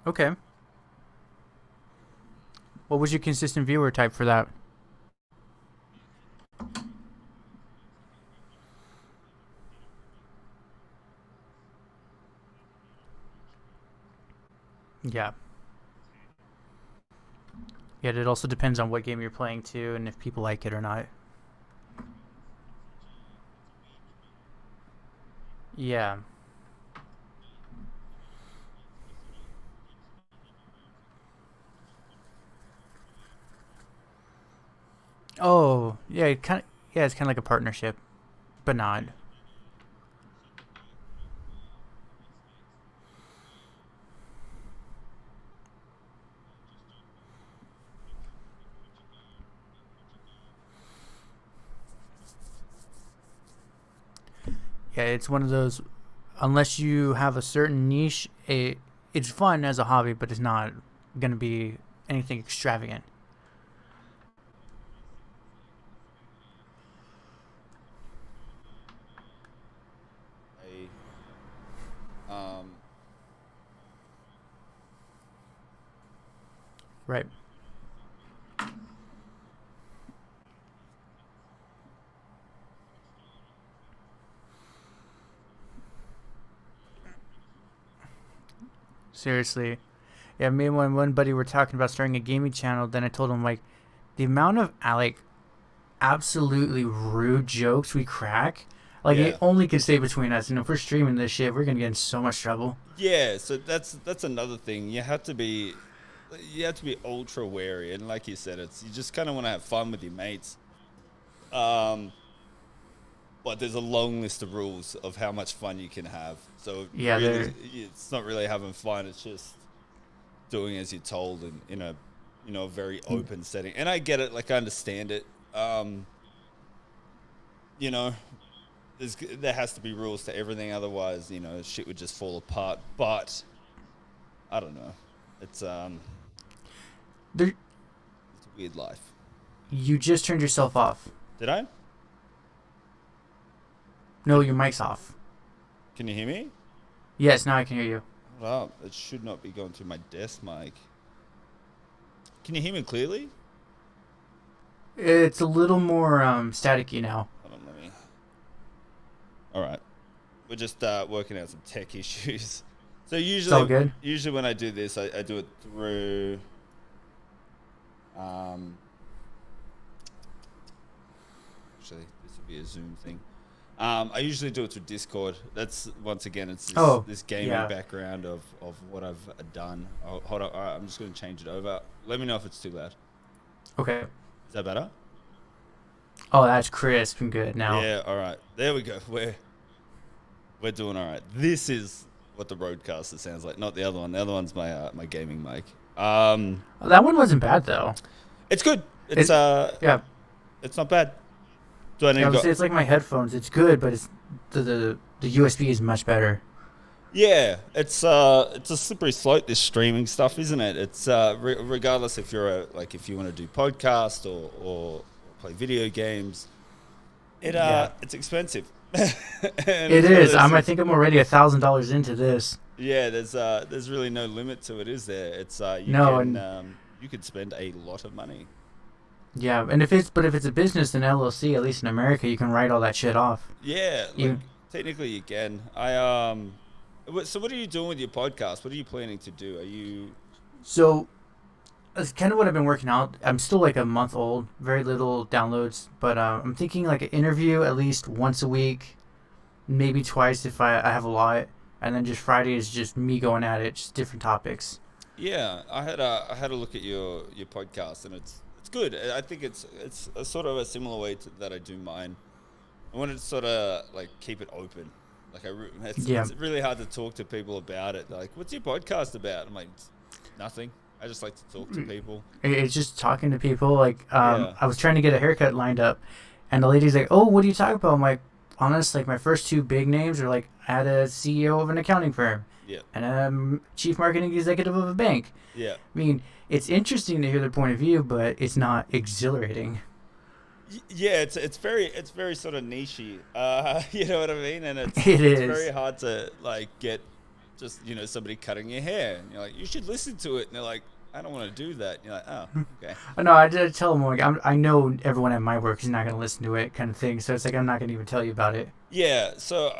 Okay. What was your consistent viewer type for that? Yeah. Yeah, it also depends on what game you're playing too, and if people like it or not. Yeah. Oh, yeah. Yeah, it's kind of like a partnership, but not. Yeah, it's one of those. Unless you have a certain niche, it's fun as a hobby, but it's not gonna be anything extravagant. I um Right. Seriously. Yeah, me and one buddy were talking about starting a gaming channel. Then I told him like the amount of like absolutely rude jokes we crack. Like it yeah. only can stay between us. And if we're streaming this shit, we're gonna get in so much trouble. Yeah, so that's another thing. You have to be ultra wary, and like you said, it's you just kind of want to have fun with your mates. Um, but there's a long list of rules of how much fun you can have. So Yeah, really, they're it's not really having fun. It's just doing as you're told in a a very open setting. And I get it. Like I understand it. You know, there has to be rules to everything. Otherwise, shit would just fall apart. But I don't know. It's they're. it's a weird life. You just turned yourself off. Did I? No, your mic's off. Can you hear me? Yes, now I can hear you. Hold up. It should not be going through my desk mic. Can you hear me clearly? It's a little more staticky now. Hold on, let me. All right. We're just working out some tech issues. So It's all usually, good. usually when I do this, I do it through. Um, actually, this would be a Zoom thing. I usually do it through Discord. That's once again, it's this, Oh, this gaming yeah. background of what I've done. Oh, hold on. All right, I'm just going to change it over. Let me know if it's too loud. Okay. Is that better? Oh, that's crisp and good now. Yeah. All right. There we go. We're doing all right. This is what the roadcaster sounds like, not the other one. The other one's my gaming mic. Oh, that one wasn't bad though. It's good. It's It, yeah, it's not bad. Do I need yeah. I to would go? say it's like my headphones. It's good, but it's the USB is much better. Yeah, it's a slippery slope, this streaming stuff, isn't it? It's regardless if if you want to do podcast or play video games, Yeah, it's expensive. And it it's one of is. those I things. think I'm already $1,000 into this. Yeah, there's really no limit to it, is there? It's No, and you could spend a lot of money. yeah, and if it's a business in LLC, at least in America, you can write all that shit off. Yeah, like You technically you can. So what are you doing with your podcast? What are you planning to do? Are you so that's kind of what I've been working out. I'm still like a month old, very little downloads, but I'm thinking like an interview at least once a week, maybe twice if I have a lot, and then just Friday is just me going at it, just different topics. Yeah, I had a look at your podcast, and it's good. I think it's a sort of a similar way that I do mine. I wanted to sort of like keep it open. Like Yeah, it's really hard to talk to people about it. They're like, what's your podcast about? I'm like, nothing. I just like to talk to people. it's just talking to people. Like Yeah, I was trying to get a haircut lined up, and the lady's like, "Oh, what do you talk about?" I'm like, "Honest, like my first two big names are like I had a CEO of an accounting firm, yeah, and a chief marketing executive of a bank." yeah. I mean, it's interesting to hear their point of view, but it's not exhilarating. Yeah, it's very sort of nichey. You know what I mean? And it's It it's very is. hard to like get. just somebody cutting your hair, and you're like, you should listen to it, and they're like, I don't want to do that. And you're like, oh, okay. No, I did tell them like I know everyone at my work is not gonna listen to it, kind of thing. So it's like I'm not gonna even tell you about it. Yeah, so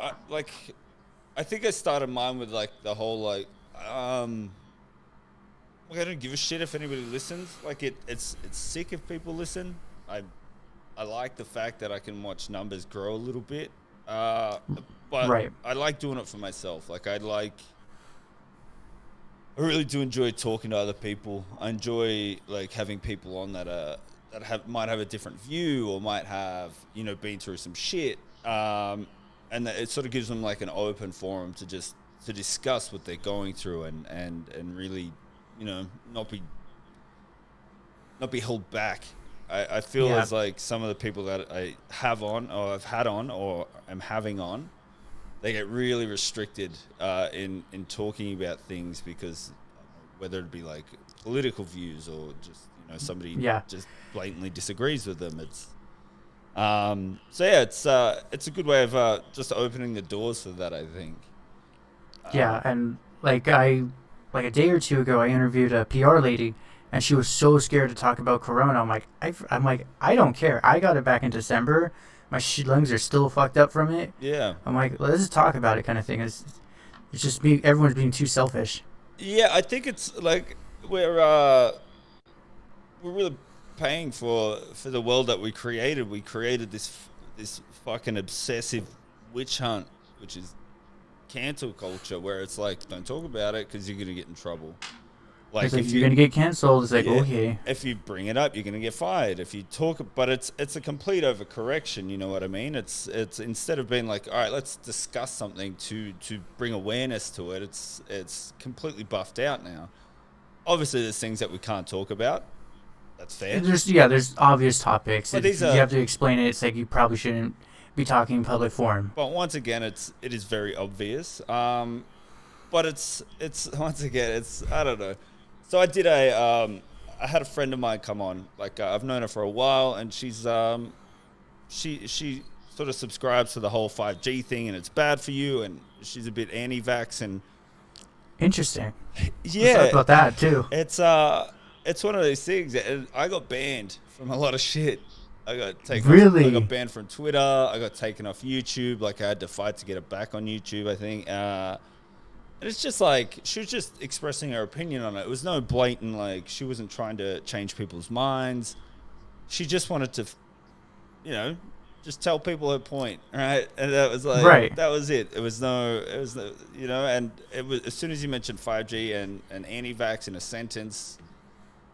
I think I started mine with like the whole like I don't give a shit if anybody listens. Like it's sick if people listen. I like the fact that I can watch numbers grow a little bit. But Right. I like doing it for myself. Like I really do enjoy talking to other people. I enjoy like having people on that might have a different view or might have been through some shit. And it sort of gives them like an open forum to discuss what they're going through and really not be held back. I feel as like some of the people that I have on or I've had on or am having on, they get really restricted in talking about things because whether it be like political views or just somebody just blatantly disagrees with them. It's it's a good way of just opening the doors for that, I think. And like a day or two ago, I interviewed a PR lady, and she was so scared to talk about Corona. I'm like, I don't care. I got it back in December. My lungs are still fucked up from it. Yeah. I'm like, let's just talk about it, kind of thing. It's just everyone's being too selfish. Yeah, I think it's like we're really paying for the world that we created. We created this fucking obsessive witch hunt, which is cancel culture, where it's like, don't talk about it because you're gonna get in trouble. Like if you're gonna get canceled, it's like okay. If you bring it up, you're gonna get fired. If you talk, but it's a complete overcorrection. You know what I mean? It's instead of being like, all right, let's discuss something to bring awareness to it. It's completely buffed out now. Obviously, there's things that we can't talk about. That's fair. There's obvious topics. But If you have to explain it, it's like you probably shouldn't be talking in public forum. But once again, it is very obvious. But it's once again, it's I don't know. So I did I had a friend of mine come on. Like I've known her for a while, and she's she sort of subscribes to the whole 5G thing, and it's bad for you, and she's a bit anti-vax and. Interesting. Yeah, let's talk about that too. It's one of those things. I got banned from a lot of shit. I got taken. Really? I got banned from Twitter. I got taken off YouTube. Like I had to fight to get it back on YouTube, I think. And it's just like she was just expressing her opinion on it. It was no blatant like she wasn't trying to change people's minds. She just wanted to, just tell people her point, right? And that was like that was it. It was no, and it was as soon as you mentioned 5G and anti-vax in a sentence,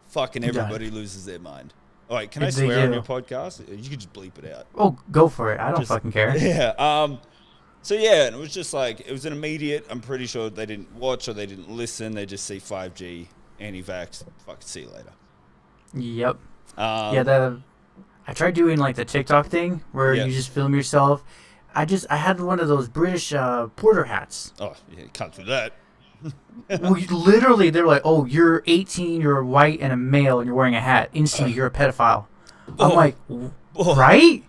fucking everybody loses their mind. All right, can I swear on your podcast? You could just bleep it out. Oh, go for it. I don't fucking care. Yeah. So yeah, and it was just like it was an immediate. I'm pretty sure they didn't watch or they didn't listen. They just see 5G, anti-vax. Fucking see you later. Yep. I tried doing like the TikTok thing where you just film yourself. I had one of those British porter hats. Oh yeah, you can't do that. Well, literally, they're like, "Oh, you're 18, you're white and a male, and you're wearing a hat. Instantly, you're a pedophile." I'm like, right?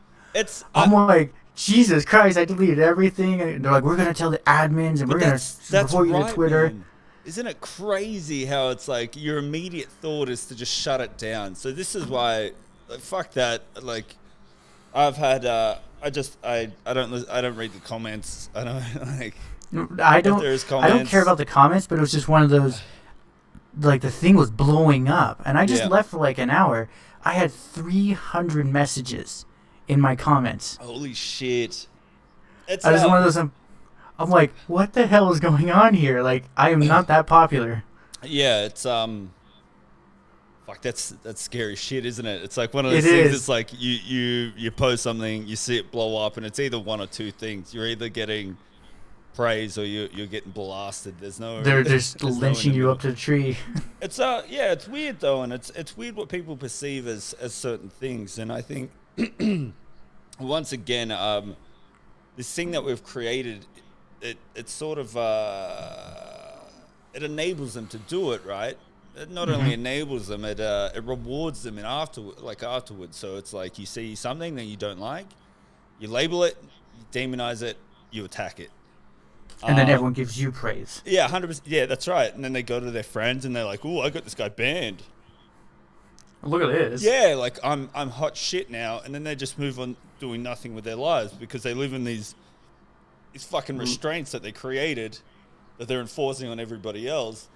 I'm like, Jesus Christ! I deleted everything. And they're like, "We're gonna tell the admins, and we're gonna report you to Twitter." Man. Isn't it crazy how it's like your immediate thought is to just shut it down? So this is why, like, fuck that. Like, I've had, I don't read the comments. I don't care about the comments, but it was just one of those, like the thing was blowing up, and I just left for like an hour. I had 300 messages in my comments. Holy shit! I was one of those. I'm like, what the hell is going on here? Like, I am not that popular. Yeah, it's fuck, that's scary shit, isn't it? It's like one of those things. It's like you post something, you see it blow up, and it's either one or two things. You're either getting praise or you're getting blasted. They're just lynching you up to the tree. It's it's weird though, and it's weird what people perceive as certain things. And I think once again, this thing that we've created, it sort of it enables them to do it, right? It not only enables them, it rewards them afterwards. So it's like you see something that you don't like, you label it, you demonize it, you attack it. And then everyone gives you praise. Yeah, 100%. Yeah, that's right. And then they go to their friends and they're like, "Oh, I got this guy banned." Look at this. Yeah, like I'm hot shit now, and then they just move on doing nothing with their lives because they live in these fucking restraints that they created that they're enforcing on everybody else.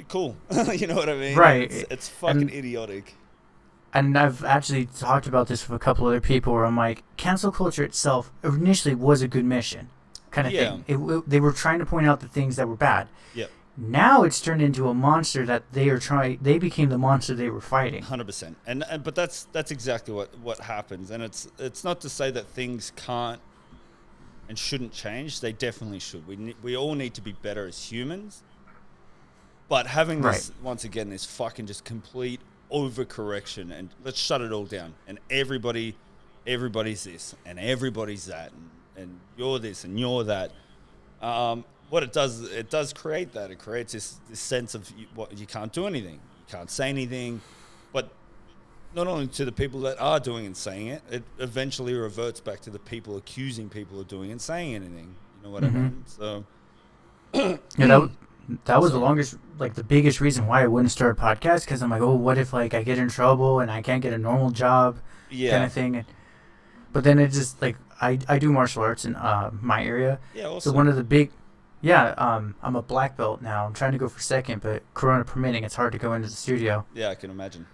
Cool. You know what I mean? Right. It's fucking idiotic. And I've actually talked about this with a couple other people where I'm like, cancel culture itself initially was a good mission kind of thing. They were trying to point out the things that were bad. Yep. Now it's turned into a monster that they became the monster they were fighting. 100%. But that's exactly what happens. And it's not to say that things can't and shouldn't change. They definitely should. We all need to be better as humans. But having this, once again, this fucking just complete overcorrection and let's shut it all down. And everybody's this and everybody's that and you're this and you're that. What it does create that. It creates this sense of you can't do anything. You can't say anything. But not only to the people that are doing and saying it, it eventually reverts back to the people accusing people of doing and saying anything. You know what I mean? So yeah, that was the longest, like the biggest reason why I wouldn't start a podcast, because I'm like, oh, what if like I get in trouble and I can't get a normal job, kind of thing. But then it just like I do martial arts in my area. Yeah, awesome. So one of the big, I'm a black belt now. I'm trying to go for second, but Corona permitting, it's hard to go into the studio. Yeah, I can imagine.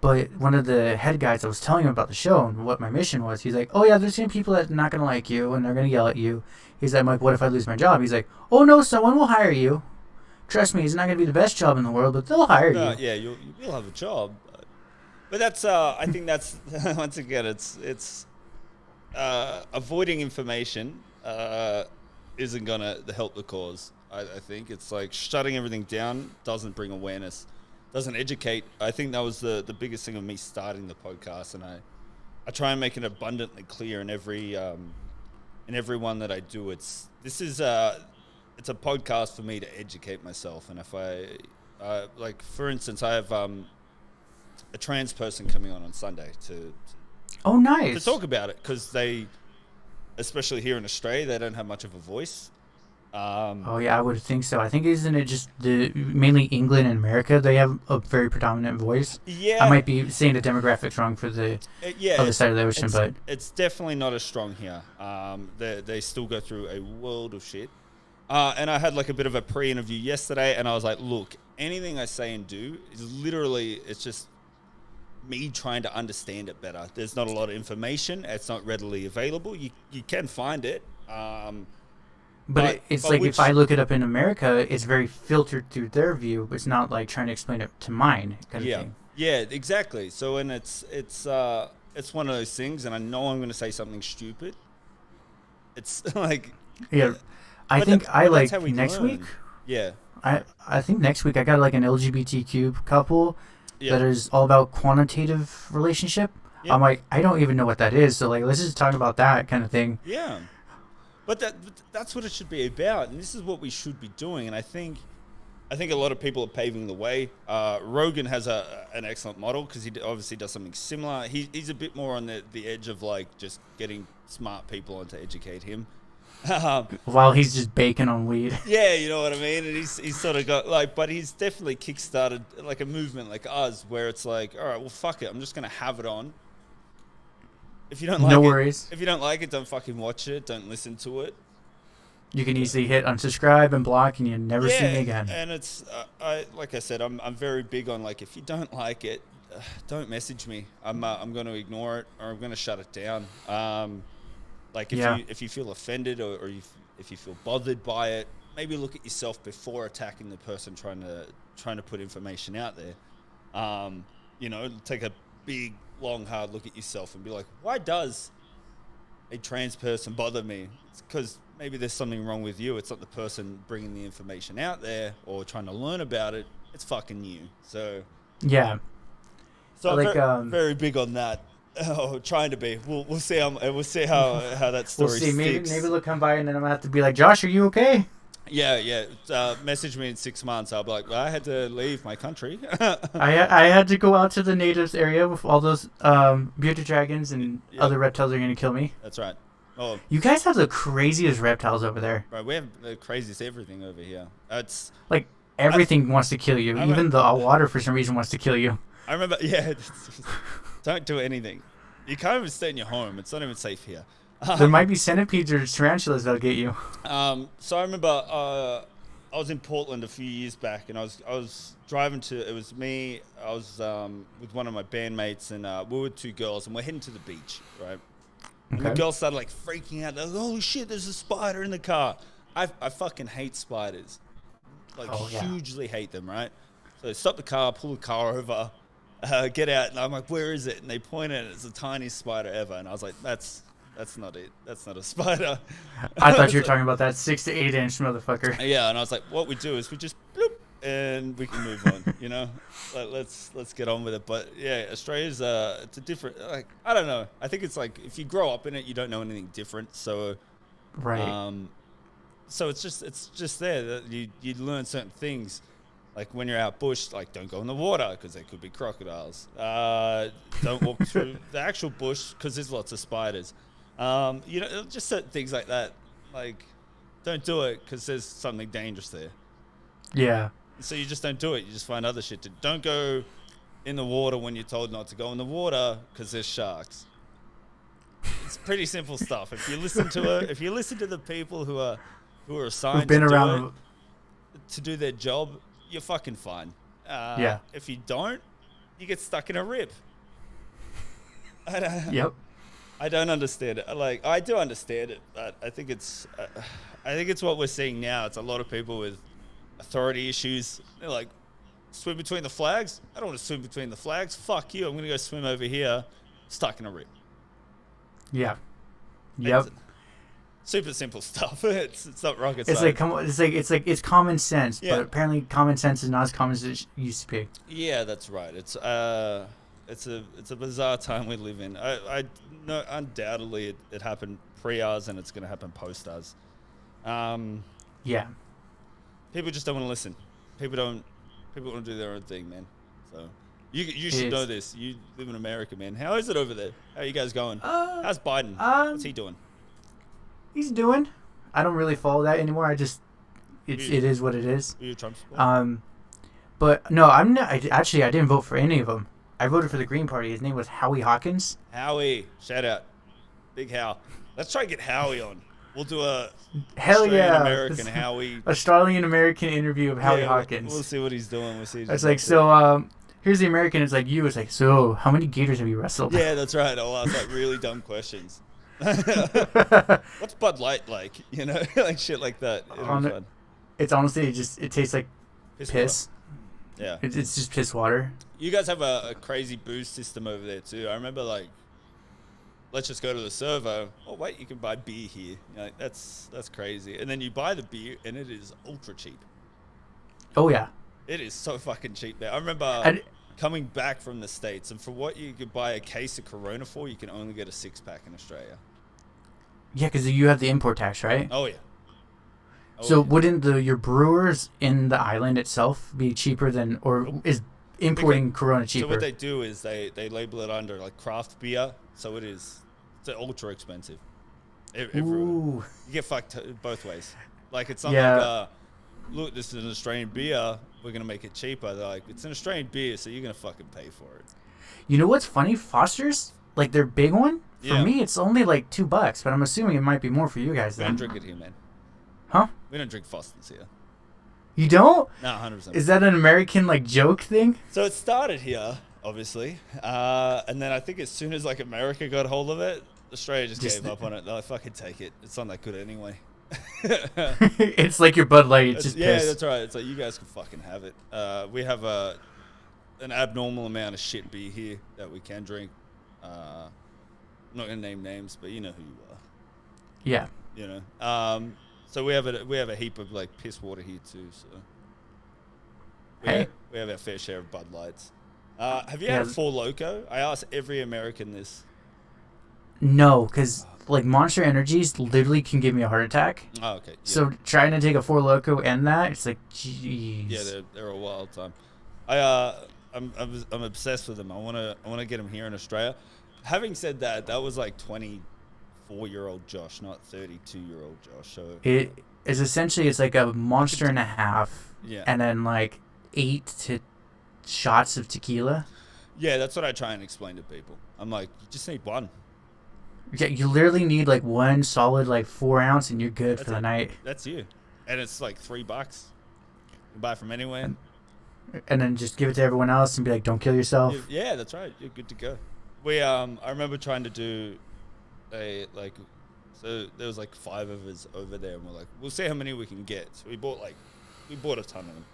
But one of the head guys, I was telling him about the show and what my mission was. He's like, oh yeah, there's some people that are not gonna like you and they're gonna yell at you. He's like, what if I lose my job? He's like, oh no, someone will hire you. Trust me, it's not gonna be the best job in the world, but they'll hire you. Yeah, you will have a job. But that's I think that's once again it's avoiding information isn't gonna help the cause. I think it's like shutting everything down doesn't bring awareness, doesn't educate. I think that was the biggest thing of me starting the podcast, and I try and make it abundantly clear in every one that I do. It's a podcast for me to educate myself, and if I like for instance, I have a trans person coming on Sunday to oh nice to talk about it, because they, especially here in Australia, they don't have much of a voice. Oh yeah, I would think so. I think isn't it just mainly England and America? They have a very predominant voice. Yeah, I might be saying the demographics wrong for the other side of the ocean, but it's definitely not as strong here. They still go through a world of shit. And I had like a bit of a pre-interview yesterday, and I was like, look, anything I say and do is literally, it's just me trying to understand it better. There's not a lot of information. It's not readily available. You can find it. But if I look it up in America, it's very filtered through their view. It's not like trying to explain it to mine kind of thing. Yeah, exactly. So, and it's one of those things, and I know I'm going to say something stupid. It's like... Yeah, I think next week... Yeah. I think next week I got like an LGBTQ couple that is all about quantitative relationship. Yep. I'm like, I don't even know what that is. So like, let's just talk about that kind of thing. Yeah. But that's what it should be about, and this is what we should be doing. And I think a lot of people are paving the way. Rogan has an excellent model because he obviously does something similar. He's a bit more on the edge of like just getting smart people on to educate him. While he's just baking on weed. Yeah, you know what I mean? And he's sort of got like, but he's definitely kickstarted like a movement like us where it's like, all right, well, fuck it. I'm just going to have it on. If you don't like worries. If you don't like it, don't fucking watch it. Don't listen to it. You can easily hit unsubscribe and block, and you never see me again. And it's, like I said, I'm very big on like, if you don't like it, don't message me. I'm going to ignore it, or I'm going to shut it down. Like if you feel offended or if you feel bothered by it, maybe look at yourself before attacking the person trying to put information out there. Take a big, long, hard look at yourself and be like, why does a trans person bother me? It's because maybe there's something wrong with you. It's not the person bringing the information out there or trying to learn about it. It's fucking you. So yeah. So like, very big on that. Oh, trying to be. We'll see how that story. We'll see. Sticks. Maybe they'll come by and then I'm gonna have to be like, Josh, are you okay? Yeah. Message me in 6 months. I'll be like, well, I had to leave my country. I had to go out to the natives area with all those bearded dragons and other reptiles are gonna kill me. That's right. Oh, You guys have the craziest reptiles over there. bro, we have the craziest everything over here. It's Like I everything wants to kill you. I, re- Even the water for some reason wants to kill you. I remember. Yeah, don't do anything. You can't even stay in your home. It's not even safe here. There might be centipedes or tarantulas that'll get you. So I remember I was in Portland a few years back, and I was driving to. It was me. I was with one of my bandmates, and we were two girls, and we're heading to the beach, right? And the Okay. girls started like freaking out. They're like, "Holy shit! There's a spider in the car." I fucking hate spiders, like Oh, yeah. hugely hate them, right? So they stop the car, pull the car over, get out, and I'm like, "Where is it?" And they point at it. It's the tiniest spider ever, and I was like, "That's not it. That's not a spider." I thought you were talking about that 6 to 8 inch motherfucker. Yeah, and I was like, what we do is we just bloop and we can move on, you know? Let's get on with it. But yeah, Australia's it's a different, like, I don't know. I think it's like if you grow up in it, you don't know anything different. So Right. so it's just there that you learn certain things. Like when you're out bush, like don't go in the water because there could be crocodiles. Don't walk through the actual bush because there's lots of spiders. You know, just certain things like that. Like, don't do it because there's something dangerous there. Yeah. So you just don't do it. You just find other shit to. Don't go in the water when you're told not to go in the water because there's sharks. It's pretty simple stuff. If you listen to it, if you listen to the people who are We've assigned been to do around. it, to do their job, you're fucking fine. Yeah. If you don't, you get stuck in a rip. I don't, Yep. I don't understand it. Like I do understand it, but I think it's what we're seeing now. It's a lot of people with authority issues. They're like, swim between the flags. I don't want to swim between the flags. Fuck you. I'm gonna go swim over here, stuck in a rip. Yeah. Yep. It's super simple stuff. It's not rocket It's science. like it's common sense, Yeah. but apparently common sense is not as common as it used to be. Yeah, that's right. It's a bizarre time we live in. I know undoubtedly it happened pre-ours and it's going to happen post-ours. Yeah. People just don't want to listen. People want to do their own thing, man. So you should know this. You live in America, man. How is it over there? How are you guys going? How's Biden? What's he doing? He's doing. I don't really follow that anymore. It is what it is. Who you Trump support? But no, I'm not. I didn't vote for any of them. I voted for the Green Party. His name was Howie Hawkins. Howie, shout out, Big Howie. Let's try and get Howie on. We'll do a Hell yeah, American Howie. Australian American interview of Howie Hawkins. We'll see what he's doing. We'll see. It's like so. Here's the American. It's like you. It's like so. How many gators have you wrestled? Yeah, that's right. I'll ask like really dumb questions. What's Bud Light like? You know, like shit like that. It'll be fun. It's honestly it tastes like piss. Yeah. It's just piss water. You guys have a crazy booze system over there too. I remember like, let's just go to the servo. Oh wait, you can buy beer here. You're like, that's crazy. And then you buy the beer and it is ultra cheap. Oh yeah. It is so fucking cheap there. I remember coming back from the States, and for what you could buy a case of Corona for, you can only get a 6-pack in Australia. Yeah, because you have the import tax, right? Oh yeah. So wouldn't your brewers in the island itself be cheaper than, or is importing Corona cheaper? So what they do is they label it under like craft beer, so it's ultra expensive. Ooh. You get fucked both ways. Like it's not like look, this is an Australian beer, we're gonna make it cheaper. They're like, it's an Australian beer, so you're gonna fucking pay for it. You know what's funny? Foster's, like their big one. For me, it's only like $2, but I'm assuming it might be more for you guys We then. don't drink it here, man. Huh? We don't drink Foster's here. You don't? No, 100%. Is that an American like joke thing? So it started here, obviously, and then I think as soon as like America got hold of it, Australia just gave up on it. They're like, fucking take it. It's not that good anyway. It's like your Bud Light. It's just piss. That's right. It's like you guys can fucking have it. We have an abnormal amount of shit beer here that we can drink. I'm not gonna name names, but you know who you are. Yeah. You know. So we have a heap of like piss water here too. So we have our fair share of Bud Lights. Have you had a Four Loko? I asked every American this. No, because like Monster Energies literally can give me a heart attack. Oh, okay. Yeah. So trying to take a Four Loko and that, it's like, jeez. Yeah, they're a wild time. I'm obsessed with them. I wanna get them here in Australia. Having said that, that was like 2014, 34-year-old Josh, not 32-year-old Josh. So It is essentially it's like a monster and a t- half, yeah, and then like 8 shots of tequila. yeah, that's what I try and explain to people. I'm like, you just need one. Yeah, you literally need like one solid like 4 ounce, and you're good for That's the it. night. That's you. And it's like $3. You can buy from anywhere. And then just give it to everyone else and be like, "Don't kill yourself." Yeah, that's right. You're good to go. I remember trying to do so there was like 5 of us over there, and we're like, we'll see how many we can get. So we bought a ton of them.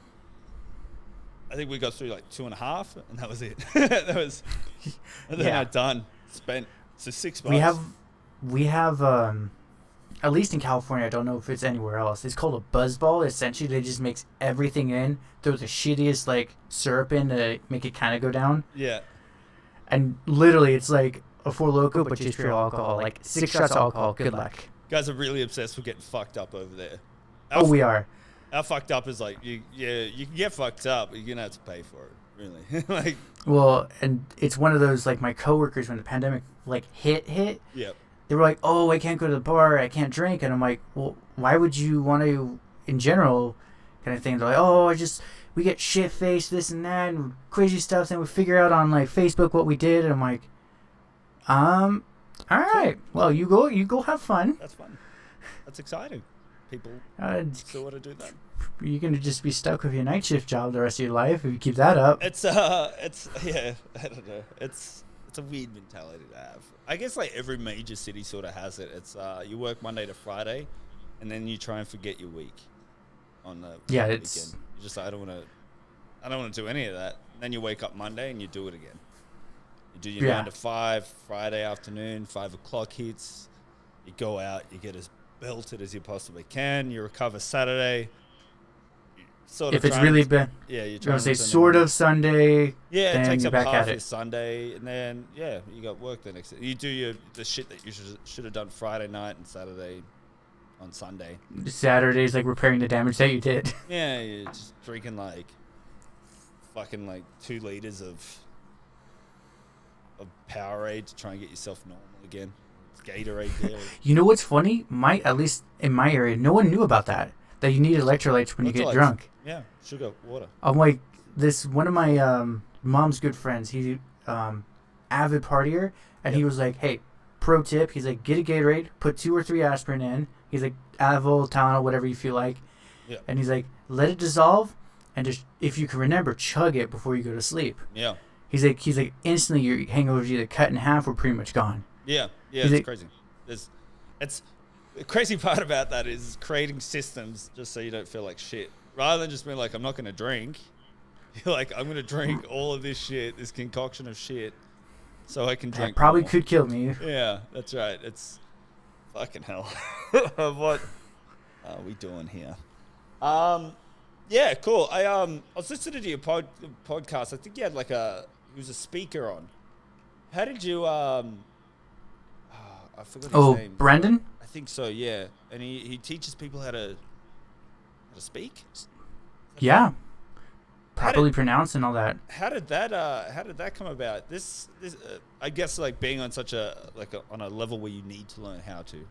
I think we got through like 2.5, and that was it. And then Yeah. I done spent so $6. We have at least in California, I don't know if it's anywhere else. It's called a buzz ball. Essentially, they just mix everything in, throw the shittiest like syrup in to make it kind of go down, Yeah, and literally it's like a Four Loko, but just pure alcohol. Like 6 shots of alcohol. Good luck. guys are really obsessed with getting fucked up over there. Oh, we are. Our fucked up is like you can get fucked up, but you're gonna have to pay for it. Really, like Well, and it's one of those like my coworkers when the pandemic like hit. yeah. They were like, "Oh, I can't go to the bar, I can't drink," and I'm like, "Well, why would you want to?" In general, kind of thing. They're like, "Oh, we get shit faced, this and that, and crazy stuff. Then we figure out on like Facebook what we did." And I'm like, all right, well, you go have fun. That's fun. That's exciting. People Uh, still want to do that. you're gonna just be stuck with your night shift job the rest of your life if you keep that up. It's yeah, I don't know. It's a weird mentality to have. I guess like every major city sort of has it. It's you work Monday to Friday, and then you try and forget your week on the Yeah, weekend. it's You're just like, I don't want to do any of that. And then you wake up Monday and you do it again. You do your 9 to 5 Friday afternoon. 5 o'clock hits. You go out. You get as belted as you possibly can. You recover Saturday. Sort of if it's really bad. yeah, you're You're trying gonna say to sort of Sunday. yeah, it then takes you're up back half at your it. Sunday, and then yeah, you got work the next day. You do the shit that you should have done Friday night and Saturday on Sunday. Saturday's like repairing the damage that you did. Yeah, you're just drinking like fucking like 2 liters of Powerade to try and get yourself normal again. It's Gatorade daily. You know what's funny? At least in my area, no one knew about that. That you need electrolytes when you get Electrolytes. drunk. Yeah, sugar, water. I'm like one of my mom's good friends. He's avid partier, and he was like, "Hey, pro tip." He's like, "Get a Gatorade, put 2 or 3 aspirin in." He's like, Advil, Tylenol, whatever you feel like. Yeah. And he's like, "Let it dissolve, and just if you can remember, chug it before you go to sleep." Yeah. He's like, instantly your hangover's either cut in half or pretty much gone. Yeah, He's it's like, crazy. It's the crazy part about that is creating systems just so you don't feel like shit. Rather than just being like, I'm not going to drink. You're like, I'm going to drink all of this shit, this concoction of shit, so I can drink That probably more. could kill me. Yeah, that's right. It's fucking hell. What are we doing here? Yeah, cool. I was listening to your podcast. I think you had he was a speaker on. How did you I forgot his name. Brendan? I think so, yeah. And he teaches people how to speak? Yeah. Properly pronounce and all that. How did that come about? This I guess like being on such on a level where you need to learn how to.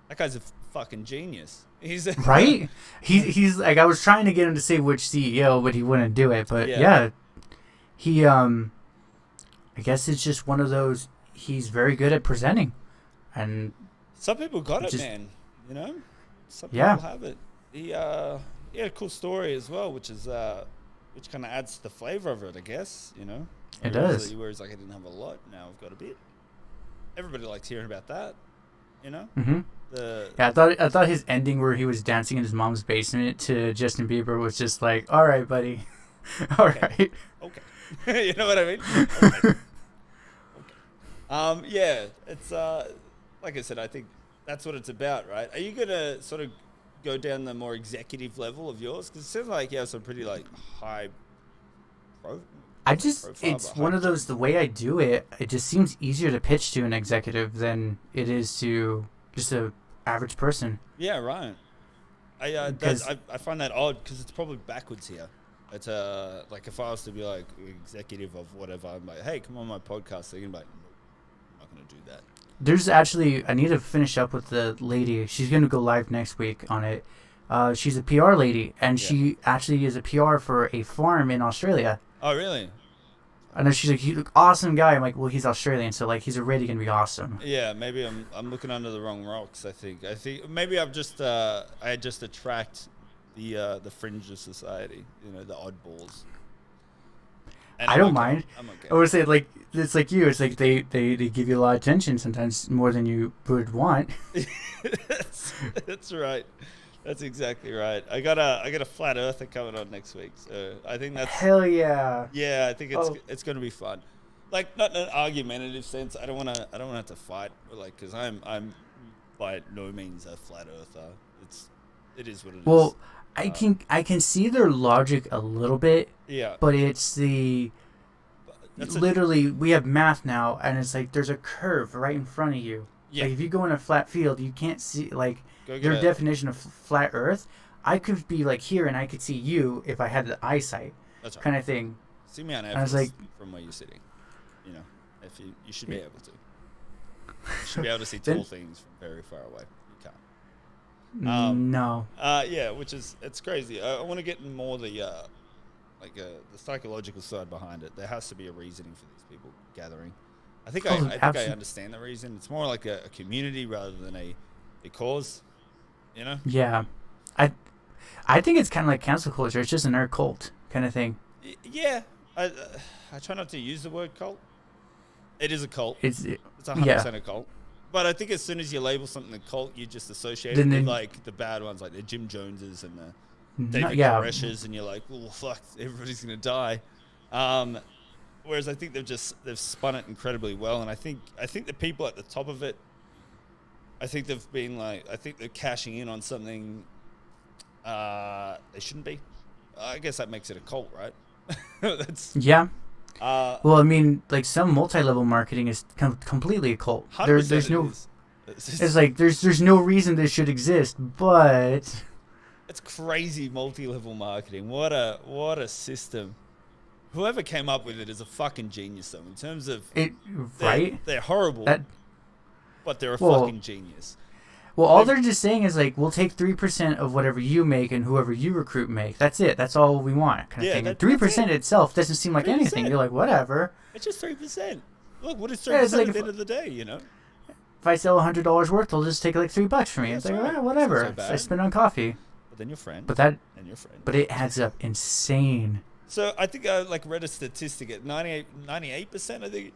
That guy's a fucking genius. He's Right? He's like, I was trying to get him to say which CEO, but he wouldn't do it. But yeah, he I guess it's just one of those. He's very good at presenting, and some people got it, man. You know, some people have it. He had a cool story as well, which kind of adds to the flavor of it, I guess. You know, it does. Whereas like I didn't have a lot, now I've got a bit. Everybody likes hearing about that. You know. Mm-hmm. I thought his ending where he was dancing in his mom's basement to Justin Bieber was just like, all right, buddy, all right. Okay. You know what I mean? Okay. Yeah, it's like I said, I think that's what it's about, right? Are you gonna sort of go down the more executive level of yours? Because it seems like you have some pretty like high profile. It's one of those, the way I do it, it just seems easier to pitch to an executive than it is to just a average person. Yeah, right. I find that odd because it's probably backwards here. It's like if I was to be like executive of whatever, I'm like, hey, come on my podcast. They're gonna be like, nope, I'm not to do that. There's actually, I need to finish up with the lady. She's going to go live next week on it. She's a PR lady, and Yeah. she actually is a PR for a farm in Australia. Oh, really? I know she's like, he's an awesome guy. I'm like, well, he's Australian, so like, he's already going to be awesome. Yeah, maybe I'm looking under the wrong rocks. I think maybe I just attract the fringe of society. You know, the oddballs. And I I'm don't okay. mind. I'm okay. I would say, like, it's like you. It's like they give you a lot of attention sometimes more than you would want. That's right. That's exactly right. I got a flat earther coming on next week, so I think that's Hell yeah. yeah. I think it's going to be fun. Like, not in an argumentative sense. I don't want to have to fight, like, because I'm by no means a flat earther. It is what it is. Well, I can see their logic a little bit, Yeah. but it's literally we have math now, and it's like there's a curve right in front of you. Yeah. Like if you go in a flat field, you can't see like Go their get definition of flat Earth. I could be like here, and I could see you if I had the eyesight, That's right. kind of thing. See me on I was Everest like- from where you're sitting. You know, if you should be able to. You should be able to see Then- tall things from very far away. You can't. No. Yeah, which is it's crazy. I want to get more the psychological side behind it. There has to be a reasoning for these people gathering. I think I understand the reason. It's more like a community rather than a cause. You know? Yeah, I think it's kind of like cancel culture. It's just an nerd cult kind of thing. Yeah, I try not to use the word cult. It is a cult. It's 100% a cult. But I think as soon as you label something a cult, you just associate it with like the bad ones, like the Jim Joneses and the David Koreshes, and you're like, well, fuck, everybody's gonna die. Whereas I think they've spun it incredibly well, and I think the people at the top of it, I think they're cashing in on something they shouldn't be. I guess that makes it a cult, right? That's yeah. Well, I mean, like some multi-level marketing is completely a cult. There's no. It's like there's no reason this should exist, but it's crazy multi-level marketing. What a system. Whoever came up with it is a fucking genius, though. In terms of it, right? They're horrible, but they're a fucking genius. Well, all they're just saying is like, we'll take 3% of whatever you make and whoever you recruit make. That's it. That's all we want, kind of thing. And 3% itself doesn't seem like 3%. Anything. You're like, whatever. It's just 3%. Look, what is 3% like at the end of the day? You know. If I sell $100 worth, they'll just take like $3 from me. It's like, right. whatever. So I spend on coffee. But then your friend. But it adds up insane. So I think I read a statistic at 98%.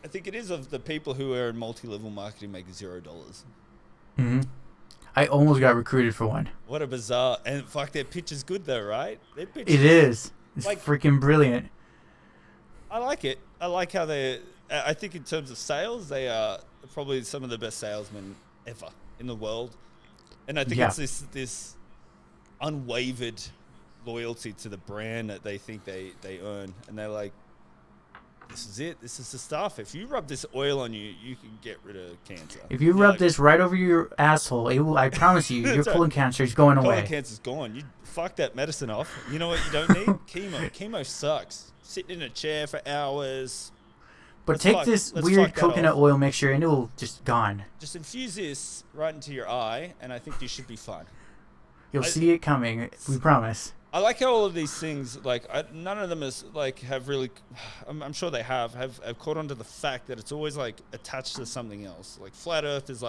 I think it is of the people who are in multi-level marketing make $0. Mm-hmm. I almost got recruited for one. What a bizarre, and fuck, their pitch is good though, right? Their pitch it is. It's freaking brilliant. I like it. I like how I think in terms of sales, they are probably some of the best salesmen ever in the world. And I think it's this unwavered loyalty to the brand that they think they earn. And they're like, this is it. This is the stuff. If you rub this oil on you, you can get rid of cancer. If you rub this right over your asshole, I promise you, your colon cancer is going away. Colon cancer's gone. You fuck that medicine off. You know what you don't need? Chemo. Chemo sucks. Sitting in a chair for hours. But take this weird coconut oil mixture and it will just gone. Just infuse this right into your eye, and I think you should be fine. You'll see it coming. We promise. I like how all of these things, none of them is have really. I'm sure they have caught on to the fact that it's always attached to something else. Like flat Earth is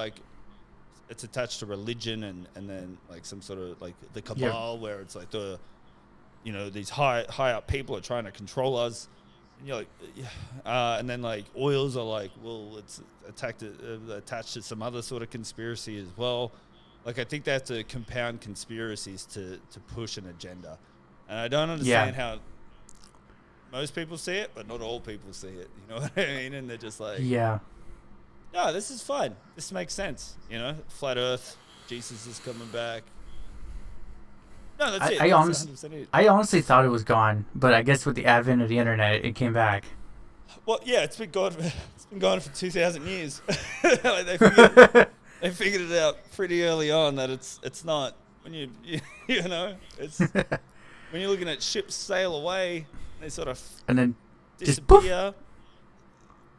it's attached to religion and then some sort of the cabal where it's these high up people are trying to control us. And you're and then oils are it's attached to some other sort of conspiracy as well. I think they have to compound conspiracies to push an agenda. And I don't understand how most people see it, but not all people see it. You know what I mean? And they're just no, this is fun. This makes sense. You know, flat Earth, Jesus is coming back. No, that's it. I honestly thought it was gone, but I guess with the advent of the internet, it came back. Well, yeah, it's been gone for 2,000 years. They figured it out pretty early on that it's not when you know it's when you're looking at ships sail away, they sort of and then disappear,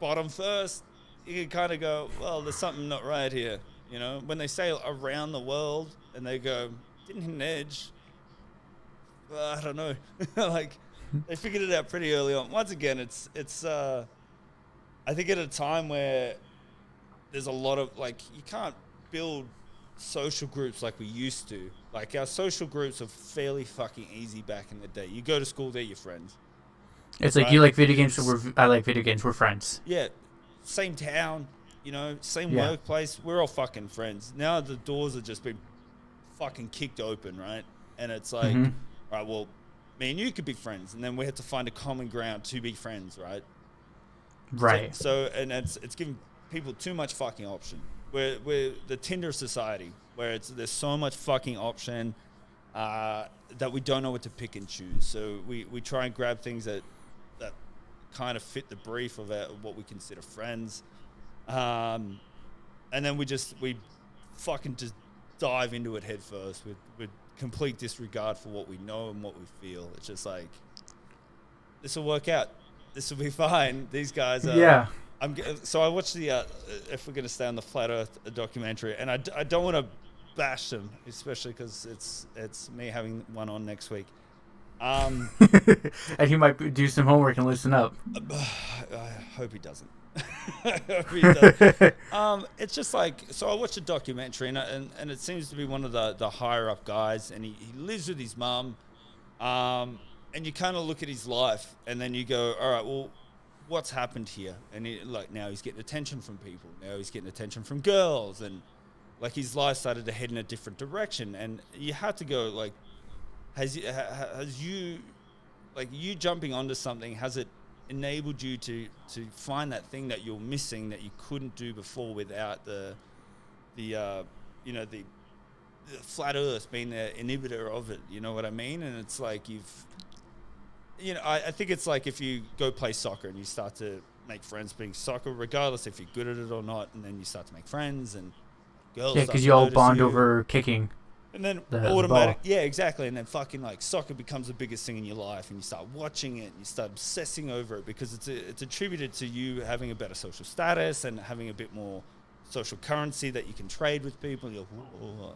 bottom first, you can kind of go, well, there's something not right here. You know, when they say around the world and they go, didn't hit an edge. Well, I don't know. Like they figured it out pretty early on. Once again, it's I think at a time where there's a lot of like you can't build social groups like we used to. Like our social groups are fairly fucking easy back in the day. You go to school, they're your friends. It's like Right? you like video games, so I like video games. We're friends. Yeah, same town, you know, same Yeah. workplace. We're all fucking friends. Now the doors have just been fucking kicked open, right? And it's like, Mhm. right, well, me and you could be friends, and then we had to find a common ground to be friends, right? Right. So and it's giving people too much fucking option. We're the Tinder society where there's so much fucking option that we don't know what to pick and choose. So we try and grab things that kind of fit the brief of what we consider friends, and then we fucking just dive into it head first with complete disregard for what we know and what we feel. It's just like this will work out. This will be fine. These guys are. Yeah. So I watched the if we're going to stay on the Flat Earth documentary, and I don't want to bash them, especially because it's me having one on next week. And he might do some homework and listen up. I hope he doesn't. I hope he doesn't. It's just like, so I watched a documentary, and it seems to be one of the higher up guys, and he lives with his mum, and you kind of look at his life, and then you go, all right, well, what's happened here? And now he's getting attention from people. Now he's getting attention from girls, and like his life started to head in a different direction, and you had to go like, has you jumping onto something, has it enabled you to find that thing that you're missing that you couldn't do before without the flat earth being the inhibitor of it? You know what I mean? And it's like I think it's like if you go play soccer and you start to make friends playing soccer, regardless if you're good at it or not, and then you start to make friends and girls. Yeah, because you all bond over kicking. And then the automatic, ball. yeah, exactly. And then fucking like soccer becomes the biggest thing in your life, and you start watching it, and you start obsessing over it because it's attributed to you having a better social status and having a bit more social currency that you can trade with people. You're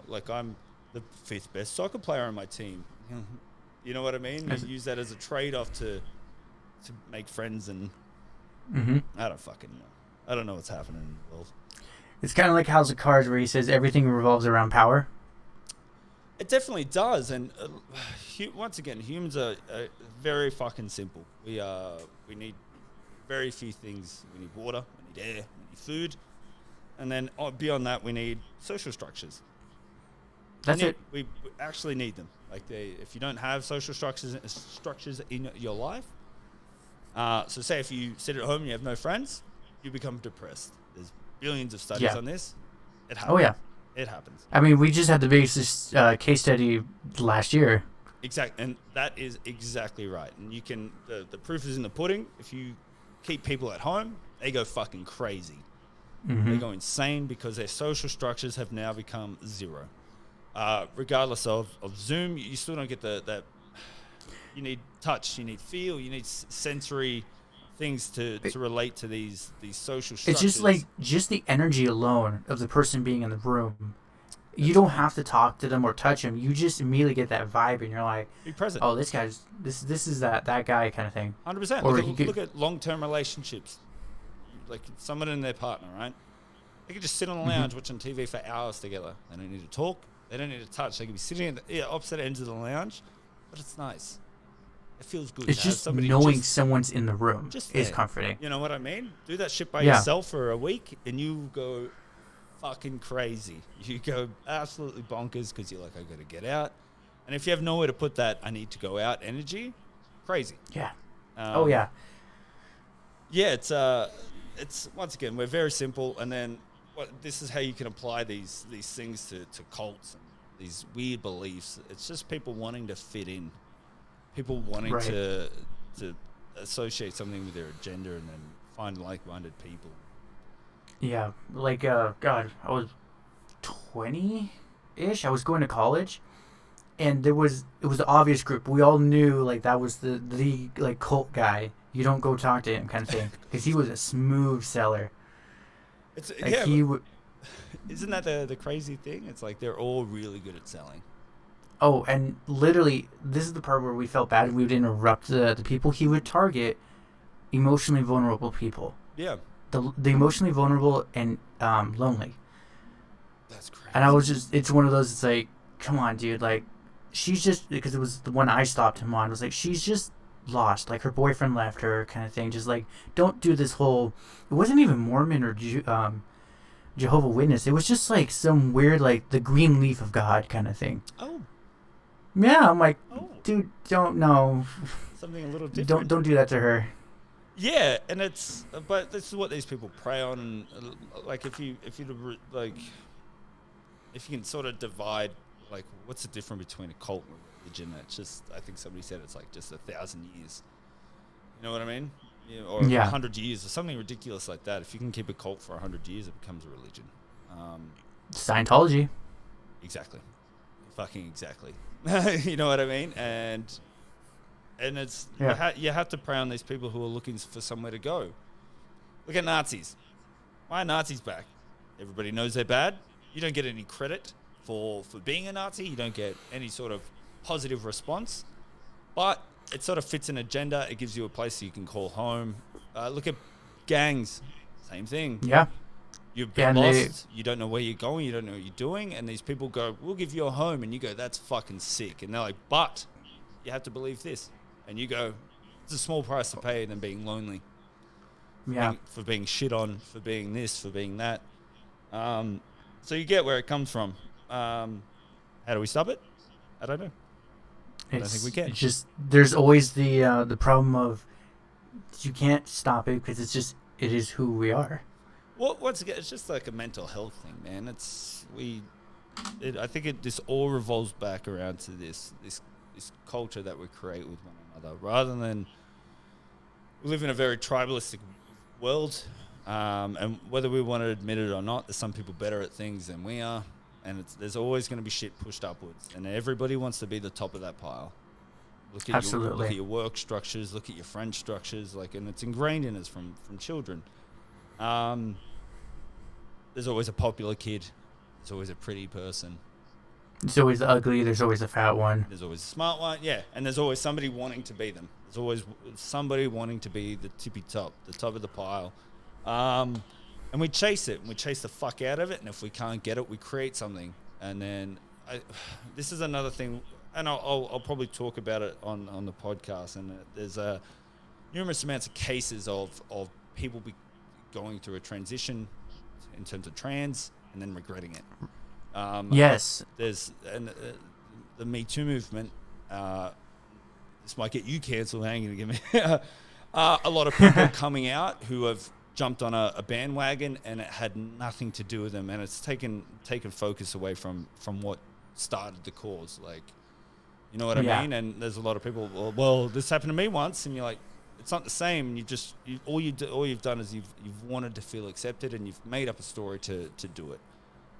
like, I'm the 5th best soccer player on my team. You know what I mean? You use that as a trade-off to make friends, and I don't fucking know. I don't know what's happening in the world. It's kind of like House of Cards, where he says everything revolves around power. It definitely does, and once again, humans are very fucking simple. We need very few things. We need water, we need air, we need food, and then beyond that, we need social structures. That's it. We actually need them. Like if you don't have social structures in your life, so say if you sit at home and you have no friends, you become depressed. There's billions of studies on this. It happens. Oh yeah. It happens. I mean, we just had the biggest case study last year. Exactly, and that is exactly right. And you can the proof is in the pudding. If you keep people at home, they go fucking crazy. They go insane because their social structures have now become zero. Regardless of Zoom, you still don't get that. You need touch, you need feel, you need sensory things to relate to these social structures. It's just the energy alone of the person being in the room. You don't have to talk to them or touch them. You just immediately get that vibe, and you're like, be present. Oh, this guy's this is that guy kind of thing. 100%. Or look at long-term relationships, like someone and their partner, right? They could just sit on the lounge watching TV for hours together. They don't need to talk. They don't need to touch. They could be sitting at the opposite ends of the lounge, but it's nice. It feels good. It's just knowing someone's in the room is comforting. You know what I mean? Do that shit by yourself for a week, and you go fucking crazy. You go absolutely bonkers because you're like, I got to get out. And if you have nowhere to put that, I need to go out energy, crazy. Yeah. Yeah. It's once again, we're very simple, and then this is how you can apply these things to cults and these weird beliefs. It's just people wanting to fit in. People wanting to associate something with their agenda and then find like-minded people. Yeah, like God, I was 20-ish. I was going to college, and it was the obvious group. We all knew like that was the like cult guy. You don't go talk to him kind of thing because he was a smooth seller. It's Like yeah. he would. Isn't that the crazy thing? It's like they're all really good at selling. Oh, and literally, this is the part where we felt bad. We would interrupt the people he would target. Emotionally vulnerable people. Yeah, The emotionally vulnerable and lonely. that's And I crazy. was just, it's one of those. It's like, come on, dude. Like, she's just, because it was the one I stopped him on. Was like, she's just lost. Like her boyfriend left her, kind of thing. Just like, don't do this whole. It wasn't even Mormon or Jehovah Witness. It was just like some weird, like the green leaf of God kind of thing. Oh, Yeah, I'm like, oh, dude, don't know. something a little Don't different. don't do that to her. Yeah, and but this is what these people prey on, and like like if you can sort of divide, like, what's the difference between a cult and a religion? It's just, I think somebody said it's like just 1,000 years. You know what I mean? Yeah, or a Yeah, 100 years, or something ridiculous like that. If you can keep a cult for 100 years, it becomes a religion. Scientology. Exactly, fucking exactly. You know what I mean? And it's Yeah. you have to prey on these people who are looking for somewhere to go. Look at Nazis. Why are Nazis back? Everybody knows they're bad. You don't get any credit for being a Nazi. You don't get any sort of positive response. But it sort of fits an agenda. It gives you a place you can call home. Look at gangs. Same thing. Yeah. You've Yeah, been and they. lost. You don't know where you're going. You don't know what you're doing. And these people go, we'll give you a home. And you go, that's fucking sick. And they're like, but you have to believe this. And you go, it's a small price to pay than being lonely, Yeah. for being shit on, for being this, for being that. So you get where it comes from. How do we stop it? I don't know. I don't think we can. It's just there's always the problem of you can't stop it because it is who we are. Well, once again, it's just like a mental health thing, man. I think this all revolves back around to this culture that we create with one another, rather than we live in a very tribalistic world. And whether we want to admit it or not, there's some people better at things than we are, and there's always going to be shit pushed upwards, and everybody wants to be the top of that pile. Look at Absolutely. your work structures, look at your friend structures, like, and it's ingrained in us from children. Um, there's always a popular kid. There's always a pretty person. It's always the ugly. There's always a fat one. There's always a smart one. Yeah, and there's always somebody wanting to be them. There's always somebody wanting to be the tippy top, the top of the pile. And we chase it, and we chase the fuck out of it. And if we can't get it, we create something. And then this is another thing, and I'll probably talk about it on the podcast. And there's numerous amounts of cases of people going through a transition in terms of trans and then regretting it. Yes. There's the Me Too movement. This might get you cancelled. Hang on, give me a lot of people coming out who have jumped on a bandwagon, and it had nothing to do with them, and it's taken focus away from what started the cause. Like, you know what I mean? And there's a lot of people. Well, this happened to me once, and you're like, it's not the same. All you've done is you've wanted to feel accepted, and you've made up a story to do it.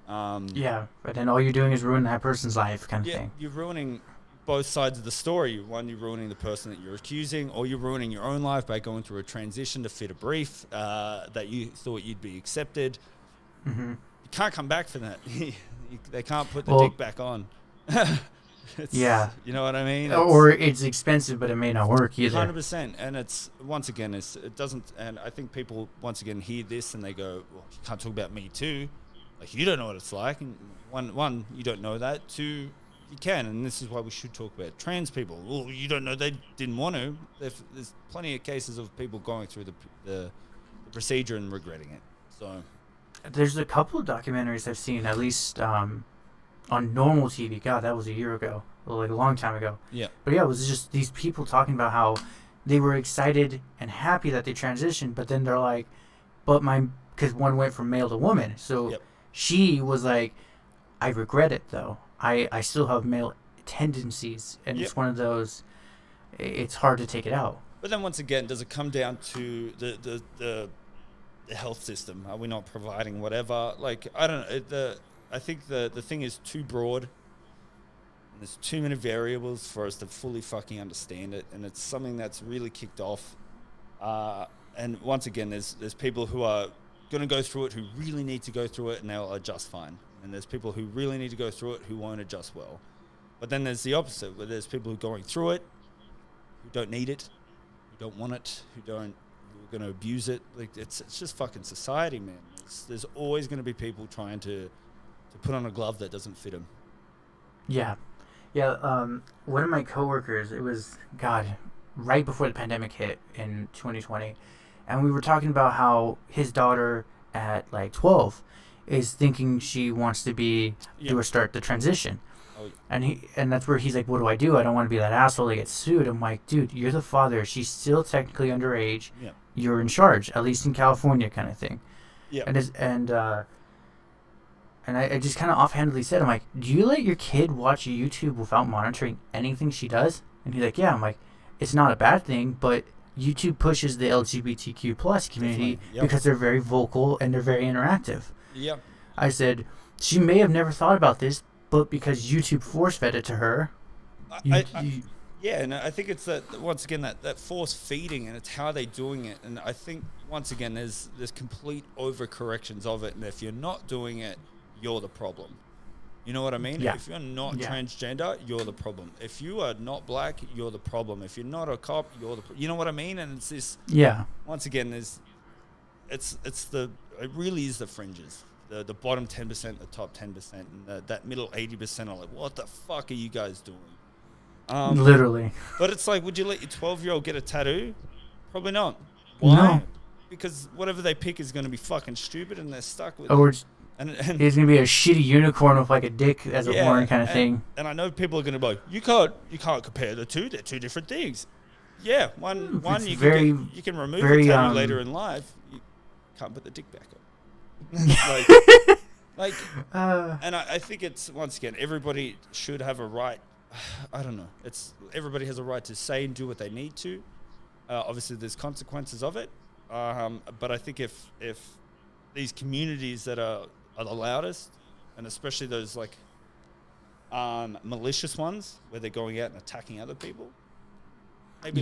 Yeah, but then all you're doing is ruining that person's life, kind of thing. You're ruining both sides of the story. One, you're ruining the person that you're accusing, or you're ruining your own life by going through a transition to fit a brief that you thought you'd be accepted. Mm-hmm. You can't come back from that. They can't put the dick back on. Yeah. You know what I mean? Or it's expensive, but it may not work either. 100%. And it's, once again, it doesn't, and I think people, once again, hear this and they go, well, you can't talk about Me Too. Like, you don't know what it's like. And one, you don't know that. Two, you can, and this is why we should talk about trans people. Well, you don't know, they didn't want to. There's plenty of cases of people going through the procedure and regretting it. So there's a couple of documentaries I've seen, at least on normal TV. God, that was a year ago, like a long time ago. yeah, But yeah, it was just these people talking about how they were excited and happy that they transitioned, but then they're like, because one went from male to woman, so Yep. she was like, I regret it though. I still have male tendencies, and Yep. it's one of those. It's hard to take it out. but then once again, does it come down to the health system? Are we not providing whatever? Like, I don't know. I think the thing is too broad. And there's too many variables for us to fully fucking understand it, and it's something that's really kicked off. And once again, there's people who are going to go through it who really need to go through it and they'll adjust fine. And there's people who really need to go through it who won't adjust well. But then there's the opposite, where there's people who are going through it, who don't need it, who don't want it, who are going to abuse it. Like it's just fucking society, man. There's always going to be people trying to put on a glove that doesn't fit them. Yeah. One of my coworkers, it was, God, right before the pandemic hit in 2020, and we were talking about how his daughter at like 12 is thinking she wants to start the transition. Oh. And that's where he's like, what do I do? I don't want to be that asshole that gets sued. I'm like, dude, you're the father. She's still technically underage. Yeah. You're in charge, at least in California, kind of thing. Yeah. And I just kind of offhandedly said, I'm like, do you let your kid watch YouTube without monitoring anything she does? And he's like, yeah. I'm like, it's not a bad thing, but YouTube pushes the LGBTQ plus community because they're very vocal and they're very interactive. Yeah. I said, she may have never thought about this, but because YouTube force-fed it to her. Yeah, and I think it's that, once again, that force feeding, and it's how they're doing it. And I think, once again, there's complete overcorrections of it. And if you're not doing it, you're the problem. You know what I mean? Yeah. If you're not transgender, you're the problem. If you are not black, you're the problem. If you're not a cop, you're the you know what I mean? And it's this, once again, it really is the fringes. The bottom 10%, the top 10%, and that middle 80% are like, what the fuck are you guys doing? Literally. But it's like, would you let your 12-year-old get a tattoo? Probably not. Why? No. Because whatever they pick is going to be fucking stupid, and they're stuck with it. It's going to be a shitty unicorn with like a dick as a horn kind of thing. And I know people are going to be like, you can't compare the two. They're two different things. Yeah, one you can remove the tattoo later in life. You can't put the dick back on. And I think it's, once again, everybody should have a right. I don't know. Everybody has a right to say and do what they need to. Obviously, there's consequences of it. But I think if these communities that are the loudest, and especially those like malicious ones where they're going out and attacking other people, maybe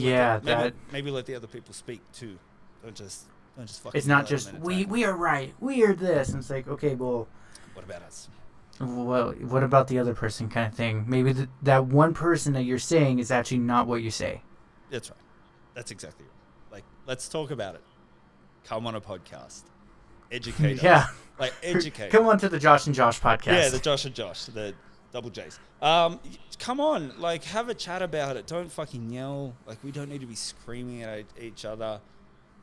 let the other people speak too. Don't just fucking. It's not just we are right, we are this, and it's like, okay, well, what about us? Well, what about the other person, kind of thing? Maybe that one person that you're saying is actually not what you say. That's right. That's exactly right. Like, let's talk about it. Come on a podcast. Educate us. Like, educate. Come on to the Josh and Josh podcast. Yeah, the Josh and Josh, the double J's. Come on, like, have a chat about it. Don't fucking yell. Like, we don't need to be screaming at each other.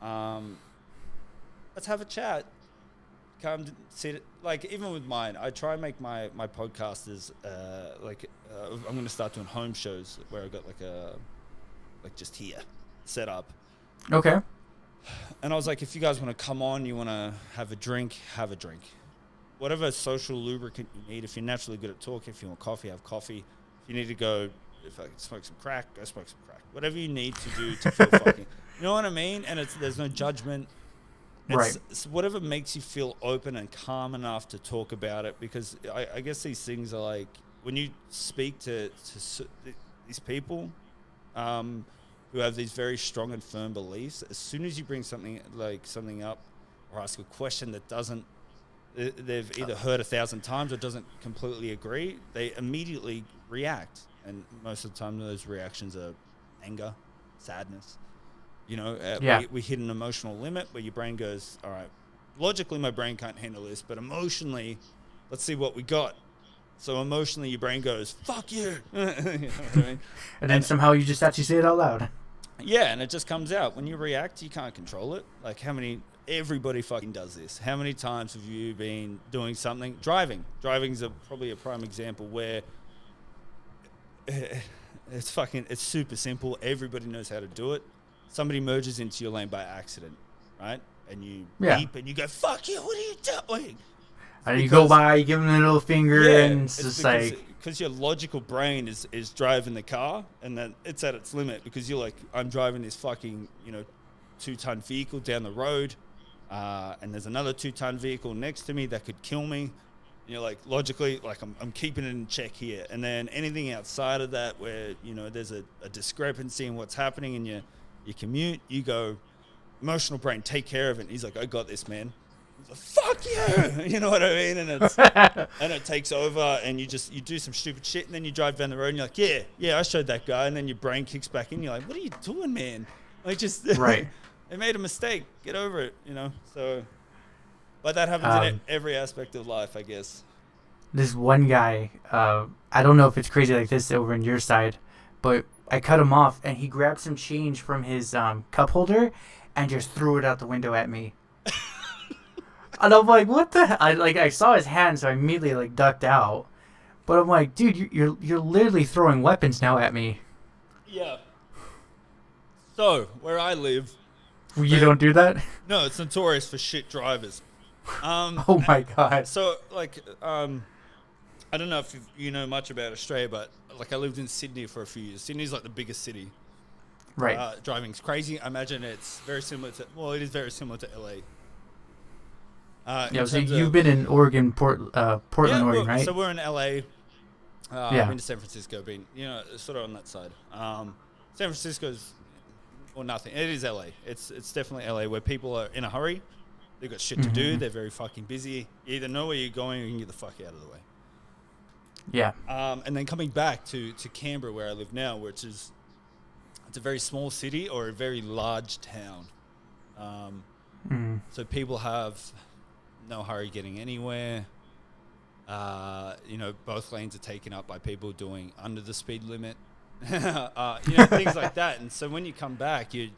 Let's have a chat. Come sit. Like, even with mine, I try and make my podcast as I'm going to start doing home shows where I got like just here set up. Okay. And I was like, if you guys want to come on, you want to have a drink, whatever social lubricant you need. If you're naturally good at talking, if you want coffee, have coffee. If you need to go, if I smoke some crack, go smoke some crack. Whatever you need to do to feel fucking, you know what I mean? And there's no judgment. It's whatever makes you feel open and calm enough to talk about it, because I guess these things are like, when you speak to these people who have these very strong and firm beliefs, as soon as you bring something up or ask a question that they've either heard 1,000 times or doesn't completely agree, they immediately react. And most of the time those reactions are anger, sadness. You know, we hit an emotional limit where your brain goes, all right, logically my brain can't handle this, but emotionally, let's see what we got. So emotionally your brain goes, fuck you. You know what I mean? And then somehow you just actually say it out loud. Yeah, and it just comes out. When you react, you can't control it. Like, everybody fucking does this. How many times have you been doing something? Driving's probably a prime example where it's super simple. Everybody knows how to do it. Somebody merges into your lane by accident, right? And you beep and you go, fuck you, what are you doing? And you go by, you give them the little finger, and it's just because your logical brain is driving the car, and then it's at its limit, because you're like, I'm driving this fucking 2-ton vehicle down the road, and there's another 2-ton vehicle next to me that could kill me. And you're like, logically, like, I'm keeping it in check here. And then anything outside of that where there's a discrepancy in what's happening in your commute, you go, emotional brain, take care of it. And he's like, I got this, man. He's like, fuck you! You know what I mean? And it takes over, and you do some stupid shit, and then you drive down the road, and you're like, yeah, I showed that guy, and then your brain kicks back in. You're like, what are you doing, man? Like, just Right. they made a mistake. Get over it, you know. So, but that happens in every aspect of life, I guess. This one guy, I don't know if it's crazy like this over on your side, but I cut him off, and he grabbed some change from his cup holder, and just threw it out the window at me. And I'm like, what the? I saw his hand, so I immediately like ducked out. But I'm like, dude, you're literally throwing weapons now at me. Yeah. So where I live, You don't do that? no, it's notorious for shit drivers. Oh my god. So like, I don't know if you know much about Australia, but like I lived in Sydney for a few years. Sydney's like the biggest city. Right. Driving's crazy. I imagine it's very similar to. Well, it is very similar to LA. Yeah, so you've been in Oregon, Portland, Oregon, right? So we're in LA. Yeah. I've been to San Francisco, sort of on that side. San Francisco's or nothing. It is LA. It's definitely LA where people are in a hurry. They've got shit to do. They're very fucking busy. You either know where you're going or you can get the fuck out of the way. Yeah. And then coming back to Canberra, where I live now, which is it's a very small city or a very large town. So people have no hurry getting anywhere. Both lanes are taken up by people doing under the speed limit. Things like that. And so when you come back, you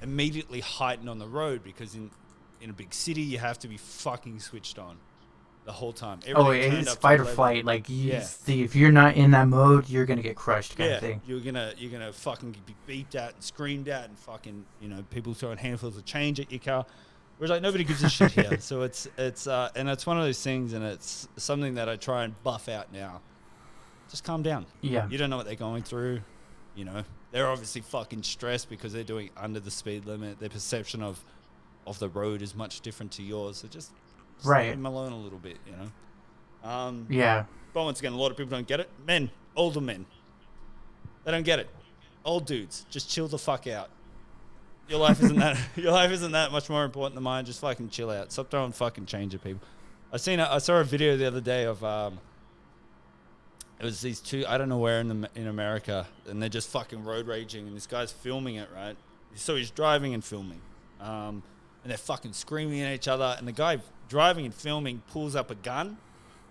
immediately heighten on the road because in a big city, you have to be fucking switched on the whole time. It's fight or flight. Like, if you're not in that mode, you're gonna get crushed, kind of thing. You're gonna fucking be beeped at and screamed at, and fucking people throwing handfuls of change at your car. Whereas like nobody gives a shit here. So it's one of those things, and it's something that I try and buff out now. Just calm down. Yeah. You don't know what they're going through. They're obviously fucking stressed because they're doing under the speed limit. Their perception of the road is much different to yours. So just leave them alone a little bit, Yeah. But once again, a lot of people don't get it. Men, older men, they don't get it. Old dudes, just chill the fuck out. Your life isn't that much more important than mine. Just fucking chill out. Stop throwing fucking change at people. I saw a video the other day of it was these two, I don't know where in America, and they're just fucking road raging, and this guy's filming it, right? So he's driving and filming, and they're fucking screaming at each other, and the guy driving and filming pulls up a gun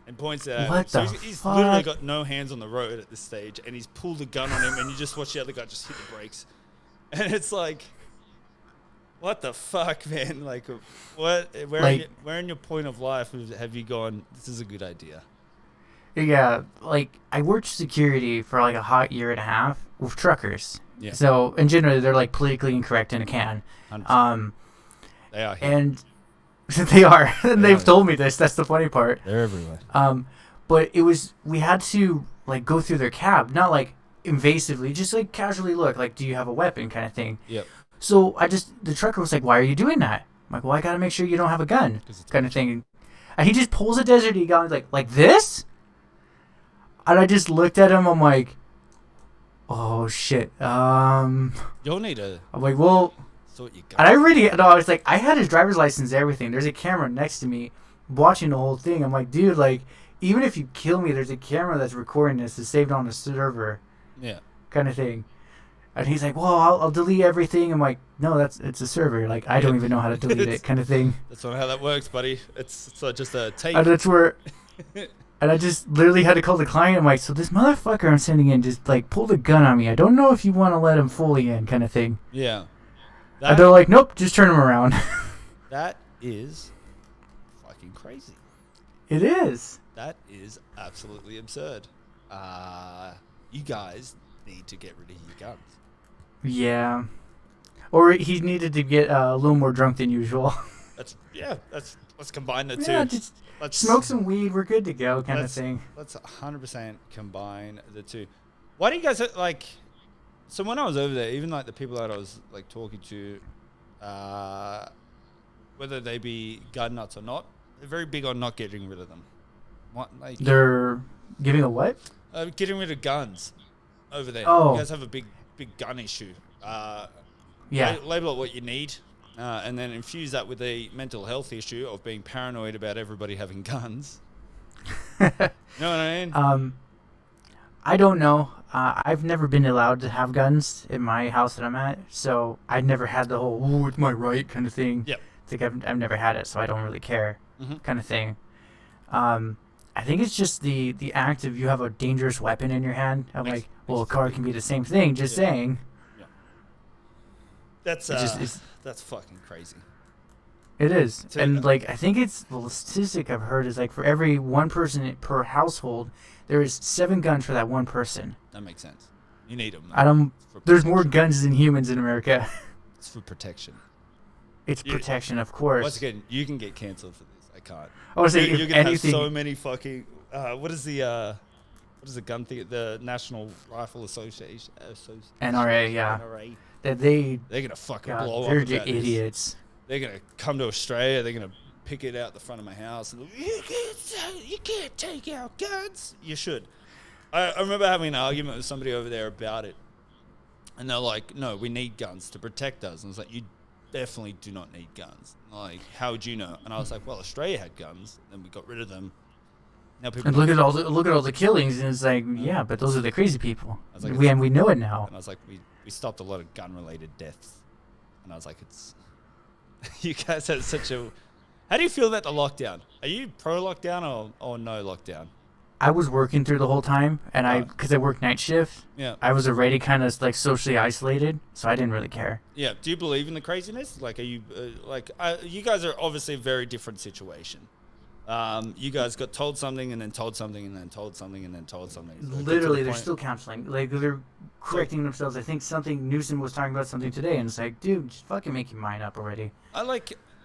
and points it at him. So he's literally got no hands on the road at this stage, and he's pulled a gun on him, and you just watch the other guy just hit the brakes, and it's like, what the fuck, man? Like, what? Where in your point of life have you gone, this is a good idea? Yeah, like, I worked security for like a hot year and a half with truckers. Yeah. So, in general, they're like politically incorrect in a can. 100%. They are here. And they are. And they've told me this. That's the funny part. They're everywhere. But we had to like go through their cab, not like invasively, just like casually look, like, do you have a weapon kind of thing. Yep. So the trucker was like, why are you doing that? I'm like, well, I got to make sure you don't have a gun kind of thing. And he just pulls a Desert Eagle and like this? And I just looked at him. I'm like, oh shit. You'll need a. I'm like, well. Sort your and I was like, I had his driver's license and everything. There's a camera next to me, watching the whole thing. I'm like, dude, like, even if you kill me, there's a camera that's recording this. It's saved on the server. Yeah. Kind of thing. And he's like, well, I'll delete everything. I'm like, no, it's a server. Like, I don't even know how to delete it, kind of thing. That's not how that works, buddy. It's just a tape. And that's where. And I just literally had to call the client. I'm like, so this motherfucker I'm sending in just like pulled a gun on me. I don't know if you want to let him fully in, kind of thing. Yeah. And they're like, nope, just turn him around. That is fucking crazy. It is. That is absolutely absurd. You guys need to get rid of your guns. Yeah. Or he needed to get a little more drunk than usual. Let's combine the two. Yeah, just smoke some weed. We're good to go, kind of thing. Let's 100% combine the two. Why do you guys like? So when I was over there, even like the people that I was like talking to, whether they be gun nuts or not, they're very big on not getting rid of them. They're giving a what? Getting rid of guns over there. Oh. You guys have a big gun issue. Yeah. Label it what you need. and then infuse that with a mental health issue of being paranoid about everybody having guns. You know what I mean? I don't know. I've never been allowed to have guns in my house that I'm at, so I never had the whole "oh, it's my right" kind of thing. Yep. It's like I've never had it, so I don't really care, Mm-hmm. kind of thing. I think it's just the act of you have a dangerous weapon in your hand. I'm like, well, a car can be the same thing. Just saying. Yeah. That's it's that's fucking crazy. It is. So, And like I think it's the statistic I've heard is like for every one person per household, there is 7 guns for that one person. That makes sense. You need them. There's more guns than humans in America. It's for protection. It's protection, of course. Once again, you can get cancelled for this. I can't. I was saying, you're if gonna anything, have so many fucking. What is the gun thing? The National Rifle Association. NRA, yeah. NRA. That They're gonna fucking God, blow they're up about idiots. this. They're gonna come to Australia. They're gonna pick it out the front of my house. And you can't take our guns. You should. I remember having an argument with somebody over there about it, and they're like, "No, we need guns to protect us." And I was like, "You definitely do not need guns. Like, how would you know?" And I was like, "Well, Australia had guns, then we got rid of them. Now people." And look at all the killings, and it's like, yeah, but those are the crazy people. I was like, we know it now. And I was like, we stopped a lot of gun-related deaths. And I was like, it's you guys had such a. How do you feel about the lockdown? Are you pro lockdown or no lockdown? I was working through the whole time, and because I worked night shift, Yeah. I was already kind of like socially isolated, so I didn't really care. Yeah. Do you believe in the craziness? Like, are you you guys are obviously a very different situation. You guys got told something and then told something and then told something and then told something. Literally, they're still counseling. Like, they're correcting themselves. I think Newsom was talking about something today, and it's like, dude, just fucking make your mind up already.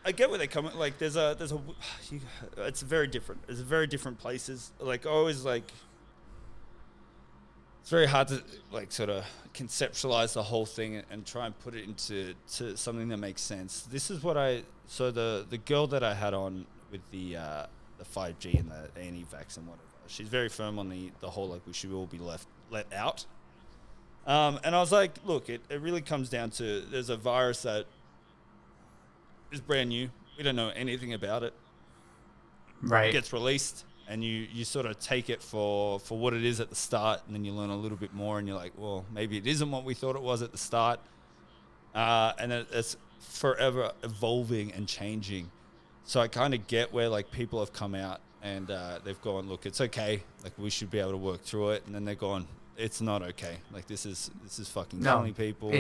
I get where they come. Like, it's very different. It's very different places. Like, always like, it's very hard to like sort of conceptualize the whole thing and try and put it into something that makes sense. This is what the girl that I had on with the 5G and the anti-vax and whatever. She's very firm on the whole like we should all be let out. And I was like, look, it really comes down to there's a virus that is brand new. We don't know anything about it. Right. It gets released and you sort of take it for what it is at the start, and then you learn a little bit more and you're like, well, maybe it isn't what we thought it was at the start. And it's forever evolving and changing. So I kind of get where like people have come out and they've gone, look, it's okay. Like, we should be able to work through it. And then they're gone, it's not okay. Like, this is fucking killing people.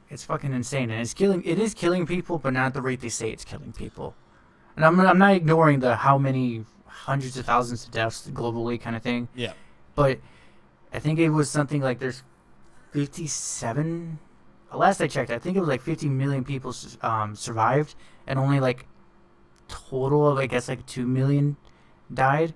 It's fucking insane, and it is killing people, but not at the rate they say it's killing people. And I'm not ignoring the how many hundreds of thousands of deaths globally kind of thing. Yeah. But I think it was something like there's 57. Last I checked, I think it was like 50 million people survived, and only like total of I guess like 2 million died.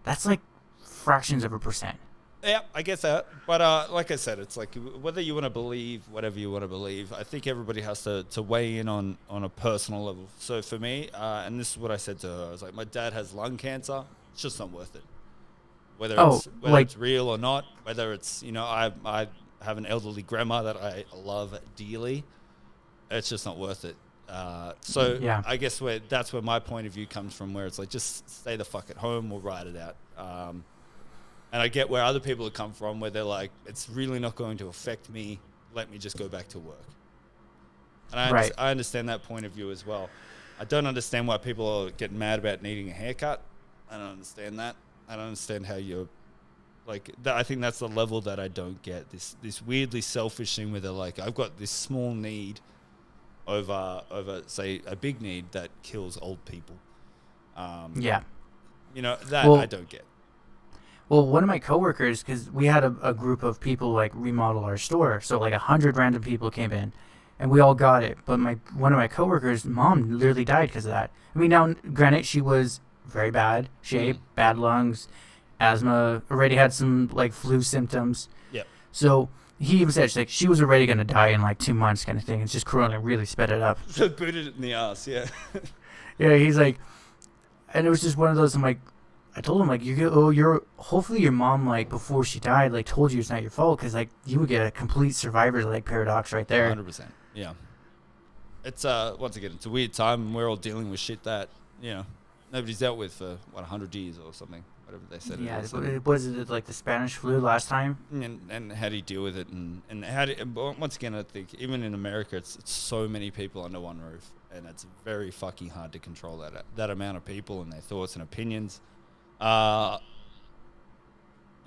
That's like fractions of a percent. Yeah, I guess that. But like I said, it's like whether you want to believe whatever you want to believe, I think everybody has to weigh in on a personal level. So for me, and this is what I said to her, I was like, my dad has lung cancer. It's just not worth it. Whether it's real or not, whether it's, I have an elderly grandma that I love dearly. It's just not worth it. So yeah. I guess that's where my point of view comes from, where it's like, just stay the fuck at home, we'll ride it out. And I get where other people have come from, where they're like, it's really not going to affect me. Let me just go back to work. And I understand that point of view as well. I don't understand why people are getting mad about needing a haircut. I don't understand that. I don't understand how you're like that. I think that's the level that I don't get. This weirdly selfish thing where they're like, I've got this small need over say a big need that kills old people. Yeah. I don't get. Well, one of my coworkers, because we had a group of people like remodel our store, so like 100 random people came in, and we all got it. But one of my coworkers' mom literally died because of that. I mean, now granted, she was very bad shape, bad lungs, asthma, already had some like flu symptoms. Yep. So he even said she was already gonna die in like 2 months, kind of thing. It's just Corona really sped it up. So booted it in the ass, yeah. Yeah, he's like, and it was just one of those. I'm like. I told him, like, hopefully your mom, like, before she died, like, told you it's not your fault, because, like, you would get a complete survivor's, like, paradox right there. 100%, yeah. it's once again, it's a weird time, and we're all dealing with shit that nobody's dealt with for 100 years or something, whatever they said. Yeah, it is. was it like the Spanish flu last time? And how do you deal with it? And how do once again, I think even in America, it's so many people under one roof, and it's very fucking hard to control that amount of people and their thoughts and opinions. Yeah,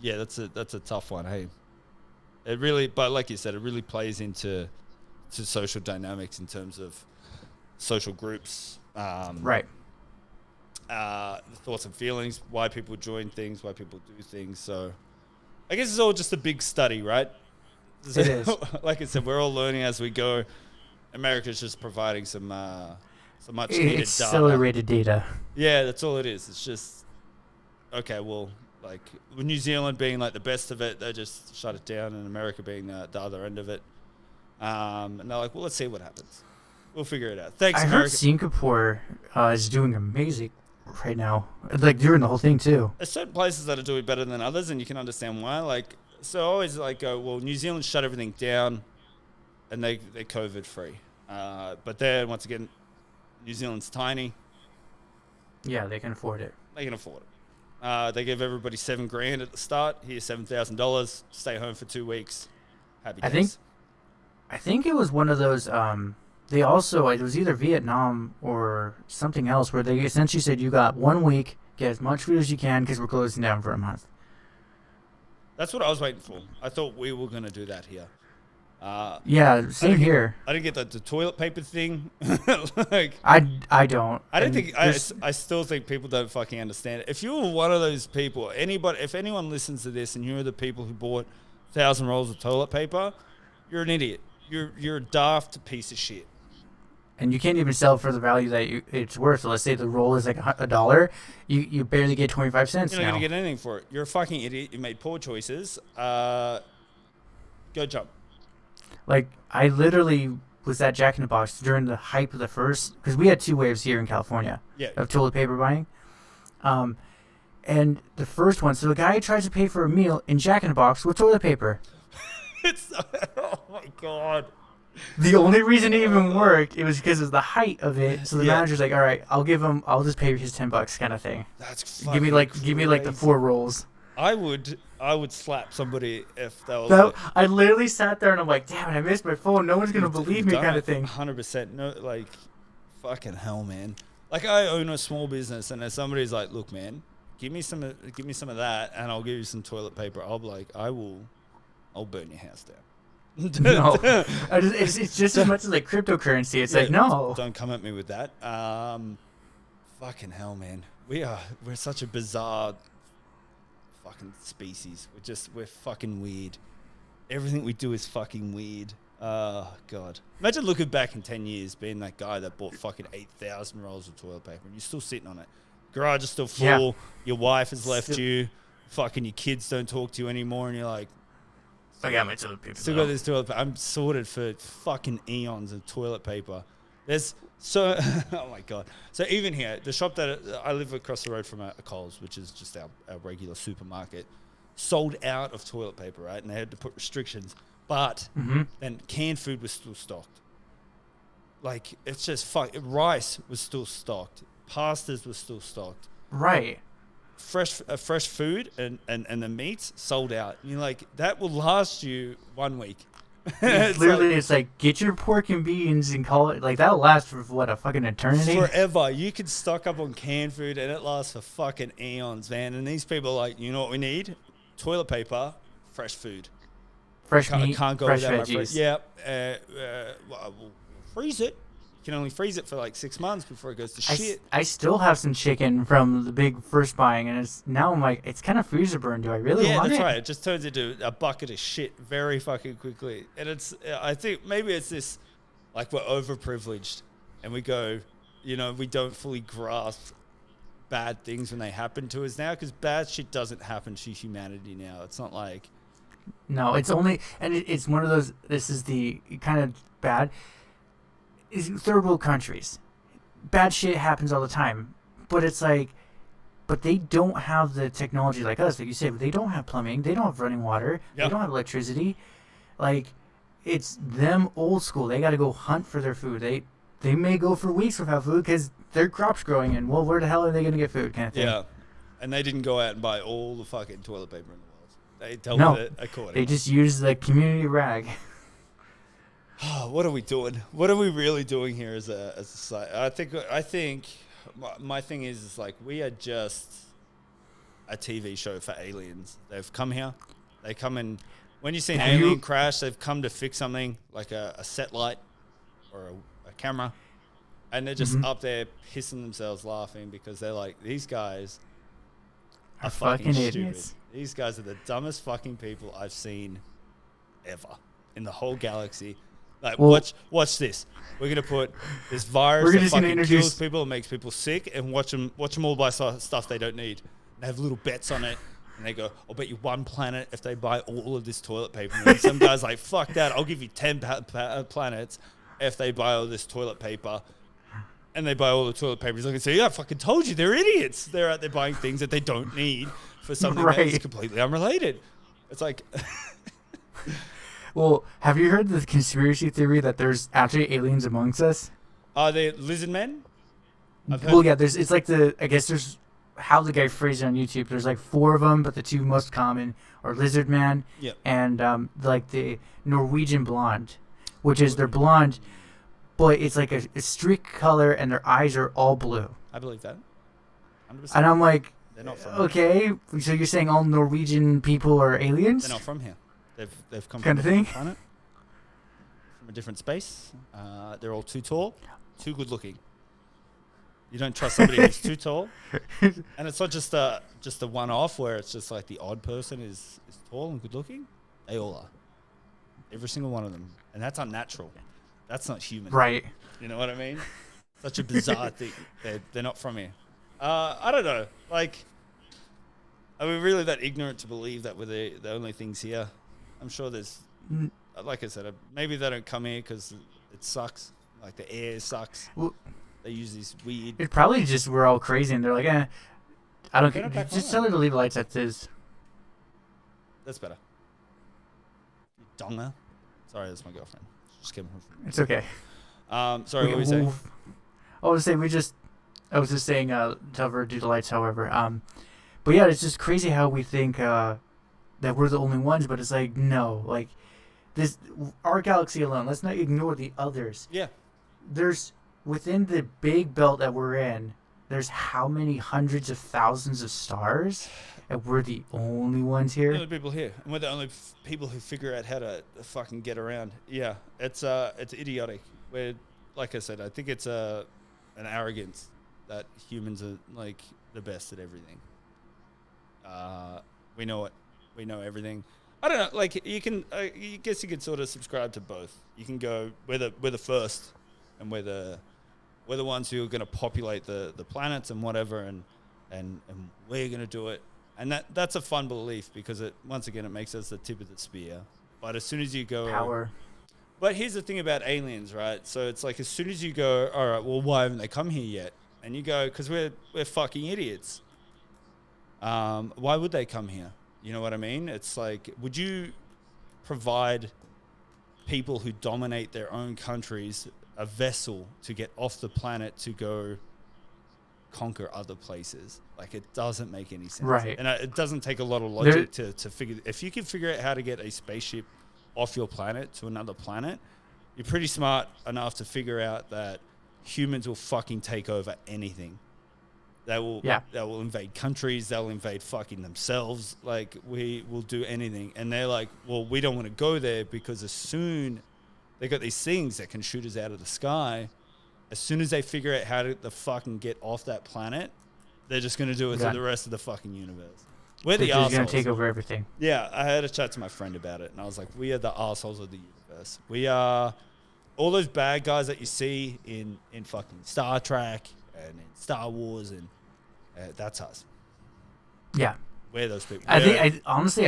that's a tough one. Hey, it really, but like you said, it really plays into social dynamics in terms of social groups. Right. Thoughts and feelings, why people join things, why people do things. So I guess it's all just a big study, right? It is. Like I said, we're all learning as we go. America's just providing some much needed accelerated data. Yeah, that's all it is. It's just, okay, well, like with New Zealand being like the best of it, they just shut it down, and America being the other end of it. And they're like, well, let's see what happens. We'll figure it out. Thanks, I America. heard Singapore is doing amazing right now, like during the whole thing too. There's certain places that are doing better than others, and you can understand why. Like, so I always like go, well, New Zealand shut everything down, and they're COVID free. But then once again, New Zealand's tiny. Yeah, they can afford it. They can afford it. They give everybody $7,000 at the start. Here's $7,000. Stay home for 2 weeks. Happy days. I think it was one of those. They also, it was either Vietnam or something else, where they essentially said you got 1 week, get as much food as you can because we're closing down for a month. That's what I was waiting for. I thought we were going to do that here. Yeah, same here. I didn't get the toilet paper thing. Like, I don't. I don't think I still think people don't fucking understand it. If you were one of those people, if anyone listens to this and you're the people who bought 1,000 rolls of toilet paper, you're an idiot. You're a daft piece of shit. And you can't even sell it for the value that it's worth. So let's say the roll is like $1. You barely get 25 cents. You're not now. gonna get anything for it. You're a fucking idiot. You made poor choices. Go jump. Like, I literally was at Jack in the Box during the hype of the first, because we had 2 waves here in California of toilet paper buying. And the first one, so the guy tries to pay for a meal in Jack in the Box with toilet paper. Oh my God. The only reason it even worked, it was because of the height of it. So the manager's like, all right, I'll just pay his $10 kind of thing. That's give me like the 4 rolls. I would slap somebody if that was. I literally sat there and I'm like, damn it, I missed my phone. No one's gonna believe me, kind of thing. 100%. No, like, fucking hell, man. Like, I own a small business, and if somebody's like, look, man, give me some of that, and I'll give you some toilet paper. I'll be like, I'll burn your house down. No, it's just as much as like cryptocurrency. It's like, no, don't come at me with that. Fucking hell, man. We're such a bizarre fucking species. We're fucking weird. Everything we do is fucking weird. Oh God. Imagine looking back in 10 years being that guy that bought fucking 8,000 rolls of toilet paper and you're still sitting on it. Garage is still full. Yeah. Your wife has left you. Fucking your kids don't talk to you anymore, and you're like, I got my toilet paper. Still got this toilet paper. I'm sorted for fucking eons of toilet paper. There's so, oh my God. So even here, the shop that I live across the road from a Coles, which is just our regular supermarket, sold out of toilet paper, right? And they had to put restrictions. But then canned food was still stocked. Like, it's just rice was still stocked. Pastas was still stocked. Right. Fresh food and the meats sold out. And you're like, that will last you 1 week. It's like get your pork and beans and call it, like, that'll last for what, a fucking eternity? Forever. You could stock up on canned food and it lasts for fucking eons, man. And these people are like, you know what we need? Toilet paper, fresh food. Fresh meat, can't go fresh without veggies. We'll freeze it. You can only freeze it for like 6 months before it goes to shit. I still have some chicken from the big first buying, and now I'm like, it's kind of freezer burn. Do I really want it? Yeah, that's right. It just turns into a bucket of shit very fucking quickly. And I think maybe it's this, like, we're overprivileged and we go, we don't fully grasp bad things when they happen to us now, because bad shit doesn't happen to humanity now. It's not like... No, it's only... And it's one of those... This is the kind of bad... Is third world countries. Bad shit happens all the time. But it's like... But they don't have the technology like us. Like you said, they don't have plumbing. They don't have running water. Yep. They don't have electricity. Like, it's them old school. They got to go hunt for their food. they may go for weeks without food because their crop's growing in. Well, where the hell are they going to get food kind of thing? Yeah. And they didn't go out and buy all the fucking toilet paper in the world. They dealt No, with it accordingly. they just use the community rag. What are we doing? What are we really doing here as a society? I think my thing is like we are just a TV show for aliens. They've come here. They come in. When you see an alien crash, they've come to fix something like a set light or a camera. And they're just up there pissing themselves laughing because they're like, these guys are fucking stupid. Idiots. These guys are the dumbest fucking people I've seen ever in the whole galaxy. Like, watch this. We're gonna put this virus that fucking kills people and makes people sick, and watch them all buy stuff they don't need. And they have little bets on it, and they go, "I'll bet you one planet if they buy all of this toilet paper." And some guy's like, "Fuck that! I'll give you 10 planets if they buy all this toilet paper." And they buy all the toilet paper. He's like, "So yeah, I fucking told you, they're idiots. They're out there buying things that they don't need for something that is completely unrelated." It's like. Well, have you heard the conspiracy theory that there's actually aliens amongst us? Are they lizard men? Well, yeah, it's like I guess there's, how the guy phrased it on YouTube, there's like 4 of them, but the 2 most common are lizard man and like the Norwegian blonde, which is they're blonde, but it's like a streak color and their eyes are all blue. I believe that. 100%. And I'm like, they're not from okay, so you're saying all Norwegian people are aliens? They're not from here. They've come kind from of a thing? different planet, from a different space. They're all too tall, too good looking. You don't trust somebody who's too tall, and it's not just a one-off where it's just like the odd person is tall and good looking. They all are, every single one of them, and that's unnatural. That's not human, right? You know what I mean? Such a bizarre thing. They're not from here. I don't know. Like, are we really that ignorant to believe that we're the only things here? I'm sure there's, like I said, maybe they don't come here because it sucks. Like the air sucks. Well, they use these weird. It's probably just we're all crazy and they're like, I don't care. Just tell her to leave the lights as is. That's better. Donga. Sorry, that's my girlfriend. Just came home from. It's okay. Sorry, what were you saying? I was just saying, tell her to do the lights. However, but yeah, it's just crazy how we think that we're the only ones, but it's like no, like this, our galaxy alone. Let's not ignore the others. Yeah. There's within the big belt that we're in. There's how many hundreds of thousands of stars, and we're the only ones here. The only people here, and we're the only people who figure out how to fucking get around. Yeah, it's idiotic. We're, like I said, I think it's an arrogance that humans are like the best at everything. We know it. We know everything. I don't know. Like you can, I guess you could sort of subscribe to both. You can go we're the first, and we're the ones who are going to populate the planets and whatever, and we're going to do it. And that's a fun belief because it makes us the tip of the spear. But as soon as you go power. But here's the thing about aliens, right? So it's like as soon as you go, all right, well, why haven't they come here yet? And you go, because we're fucking idiots. Why would they come here? You know what I mean? It's like, would you provide people who dominate their own countries a vessel to get off the planet to go conquer other places? Like, it doesn't make any sense. Right. And it doesn't take a lot of logic to figure. If you can figure out how to get a spaceship off your planet to another planet, you're pretty smart enough to figure out that humans will fucking take over anything. They will invade countries. They'll invade fucking themselves. Like, we will do anything. And they're like, well, we don't want to go there because as soon they got these things that can shoot us out of the sky, as soon as they figure out how to fucking get off that planet, they're just going to do it to the rest of the fucking universe. We're the assholes. They're going to take over everything. Yeah, I had a chat to my friend about it, and I was like, we are the assholes of the universe. We are all those bad guys that you see in fucking Star Trek and in Star Wars, and that's us. Yeah. We're those people. I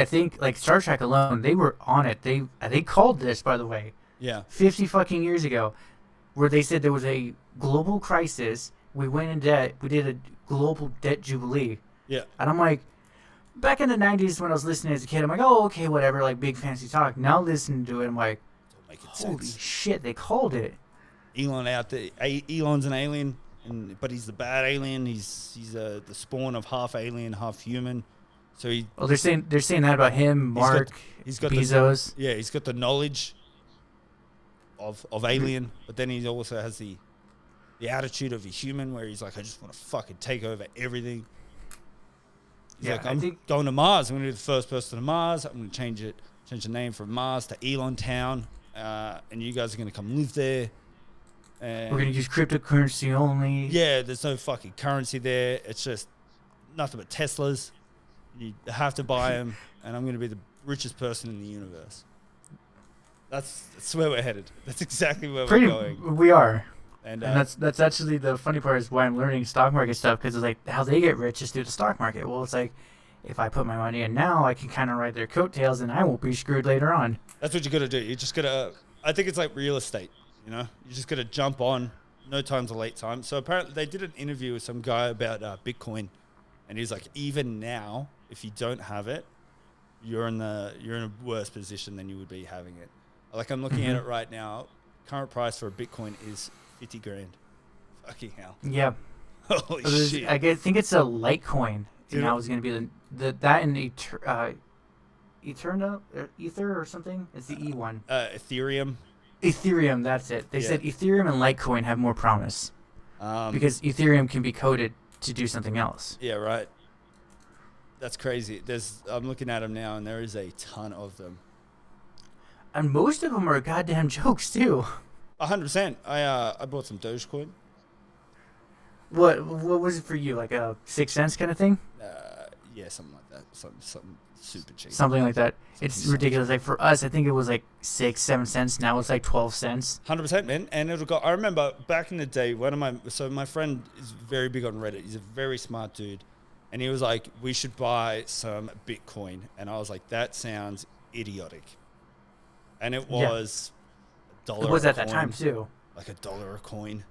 think like Star Trek alone, they were on it. They called this, by the way. Yeah. 50 fucking years ago, where they said there was a global crisis. We went in debt. We did a global debt jubilee. Yeah. And I'm like, back in the 90s when I was listening as a kid, I'm like, oh, okay, whatever, like big fancy talk. Now listening to it, I'm like, holy shit, they called it. Elon out there. Elon's an alien, but he's the bad alien. He's the spawn of half alien, half human. So he. Well, they're saying that about him, Mark, He's got Bezos. he's got the knowledge of alien, but then he also has the attitude of a human, where he's like, I just want to fucking take over everything. He's like, I'm going to Mars. I'm going to be the first person to Mars. I'm going to change the name from Mars to Elon Town, and you guys are going to come live there. And We're going to use cryptocurrency only. yeah, there's no fucking currency there. It's just nothing but Teslas. You have to buy them, and I'm going to be the richest person in the universe. That's where we're headed. That's exactly where we're going. We are. And that's actually the funny part, is why I'm learning stock market stuff, because it's like how they get rich is through the stock market. Well, it's like, if I put my money in now, I can kind of ride their coattails, and I won't be screwed later on. that's what you got to do. You just got to. I think it's like real estate. You know, you just got to jump on. No time's a late time. So apparently, they did an interview with some guy about Bitcoin, and he's like, even now, if you don't have it, you're in a worse position than you would be having it. Like, I'm looking at it right now. Current price for a Bitcoin is 50 grand. Fucking hell. Yeah. Holy shit. I think it's a Litecoin. Now is going to be that and Ether or something. It's the E one. Ethereum. Ethereum, that's it. They said Ethereum and Litecoin have more promise, because Ethereum can be coded to do something else. Yeah, right. That's crazy. I'm looking at them now, and there is a ton of them. And most of them are goddamn jokes too. 100%. I bought some Dogecoin. What was it for you? Like a 6 cents kind of thing? Yeah, something like that. Something super cheap. Something like that. It's ridiculous. Like for us, I think it was like 6-7 cents. Now it's like 12 cents. 100%, man. And it'll go. I remember back in the day, my friend is very big on Reddit. He's a very smart dude, and he was like, "We should buy some Bitcoin," and I was like, "That sounds idiotic." And it was $1. It was at that time too. Like $1 a coin,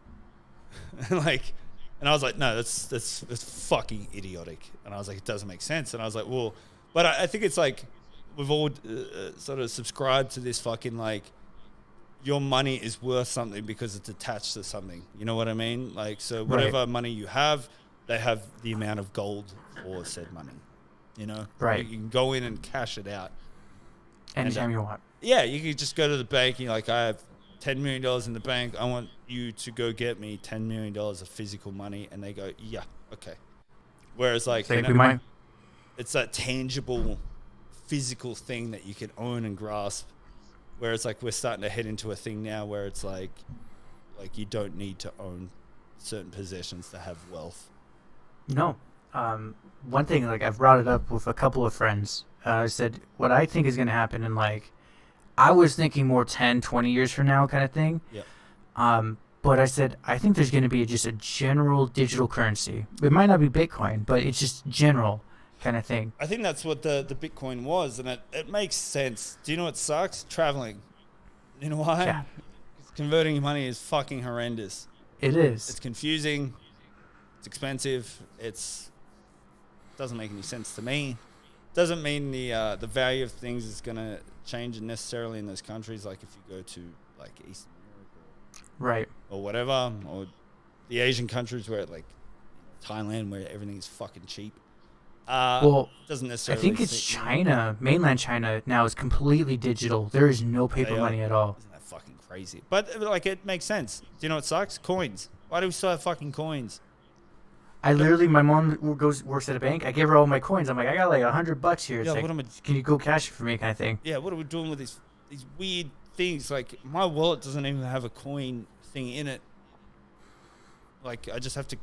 and I was like, no, that's fucking idiotic. And I was like, it doesn't make sense. And I was like, well, but I think it's like we've all sort of subscribed to this fucking like, your money is worth something because it's attached to something. You know what I mean? Like, so whatever money you have, they have the amount of gold for said money. You know, right? You can go in and cash it out anytime you want. Yeah, you can just go to the bank and you're like, I have $10 million in the bank. I want you to go get me $10 million of physical money. And they go, yeah, okay. Whereas like, it's that tangible physical thing that you can own and grasp. Where it's like, we're starting to head into a thing now where it's like you don't need to own certain possessions to have wealth. No. One thing, like I've brought it up with a couple of friends. I said, what I think is going to happen in like, I was thinking more 10, 20 years from now kind of thing. Yeah. But I said, I think there's going to be just a general digital currency. It might not be Bitcoin, but it's just general kind of thing. I think that's what the Bitcoin was, and it makes sense. Do you know what sucks? Traveling. You know why? Yeah. Converting your money is fucking horrendous. It is. It's confusing. It's expensive. Doesn't make any sense to me. Doesn't mean the value of things is going to change necessarily in those countries. Like if you go to like Eastern Europe or whatever, or the Asian countries where like Thailand, where everything is fucking cheap. Doesn't necessarily. I think it's China, mainland China now is completely digital. There is no paper money at all. Isn't that fucking crazy? But like it makes sense. Do you know what sucks? Coins. Why do we still have fucking coins? I literally, my mom works at a bank. I gave her all my coins. I'm like, I got like $100 here. It's like, can you go cash it for me, kind of thing? Yeah, what are we doing with these weird things? Like my wallet doesn't even have a coin thing in it. Like I just have to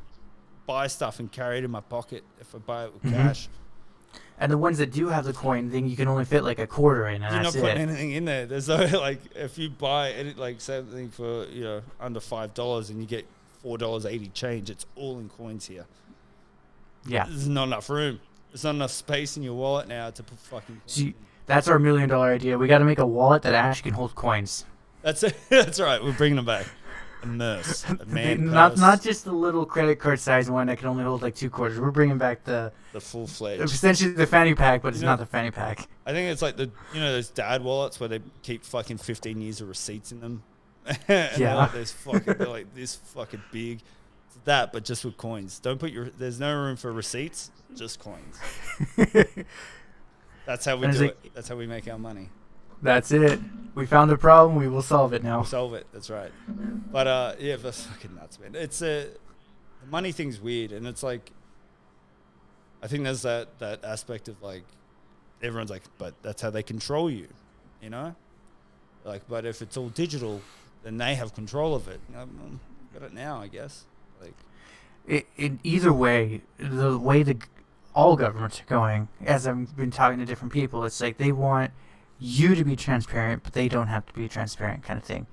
buy stuff and carry it in my pocket if I buy it with cash. And the ones that do have the coin thing, you can only fit like a quarter in, and you're that's not putting anything in there. There's no like if you buy it like something for under $5 and you get $4.80 change, it's all in coins here. Yeah, there's not enough room. There's not enough space in your wallet now to put fucking coins in. That's our $1 million idea. We got to make a wallet that actually can hold coins. That's it. That's right. We're bringing them back. A nurse, a man not just the little credit card size one that can only hold like 2 quarters. We're bringing back the full-fledged, essentially the fanny pack, but it's not the fanny pack. I think it's like those dad wallets where they keep fucking 15 years of receipts in them. And they're Yeah. like they're like this fucking big. It's that, but just with coins. Don't put your. There's no room for receipts. Just coins. That's how we And it's do like, it. That's how we make our money. that's it. We found a problem. We will solve it We'll now. solve it. That's right. But yeah, that's fucking nuts, man. It's the money thing's weird, and it's like, I think there's that aspect of like, everyone's like, but that's how they control you, you know? Like, but if it's all digital, then they have control of it. Got it now, I guess. Like, In either way, the way all governments are going, as I've been talking to different people, it's like they want you to be transparent, but they don't have to be transparent, kind of thing.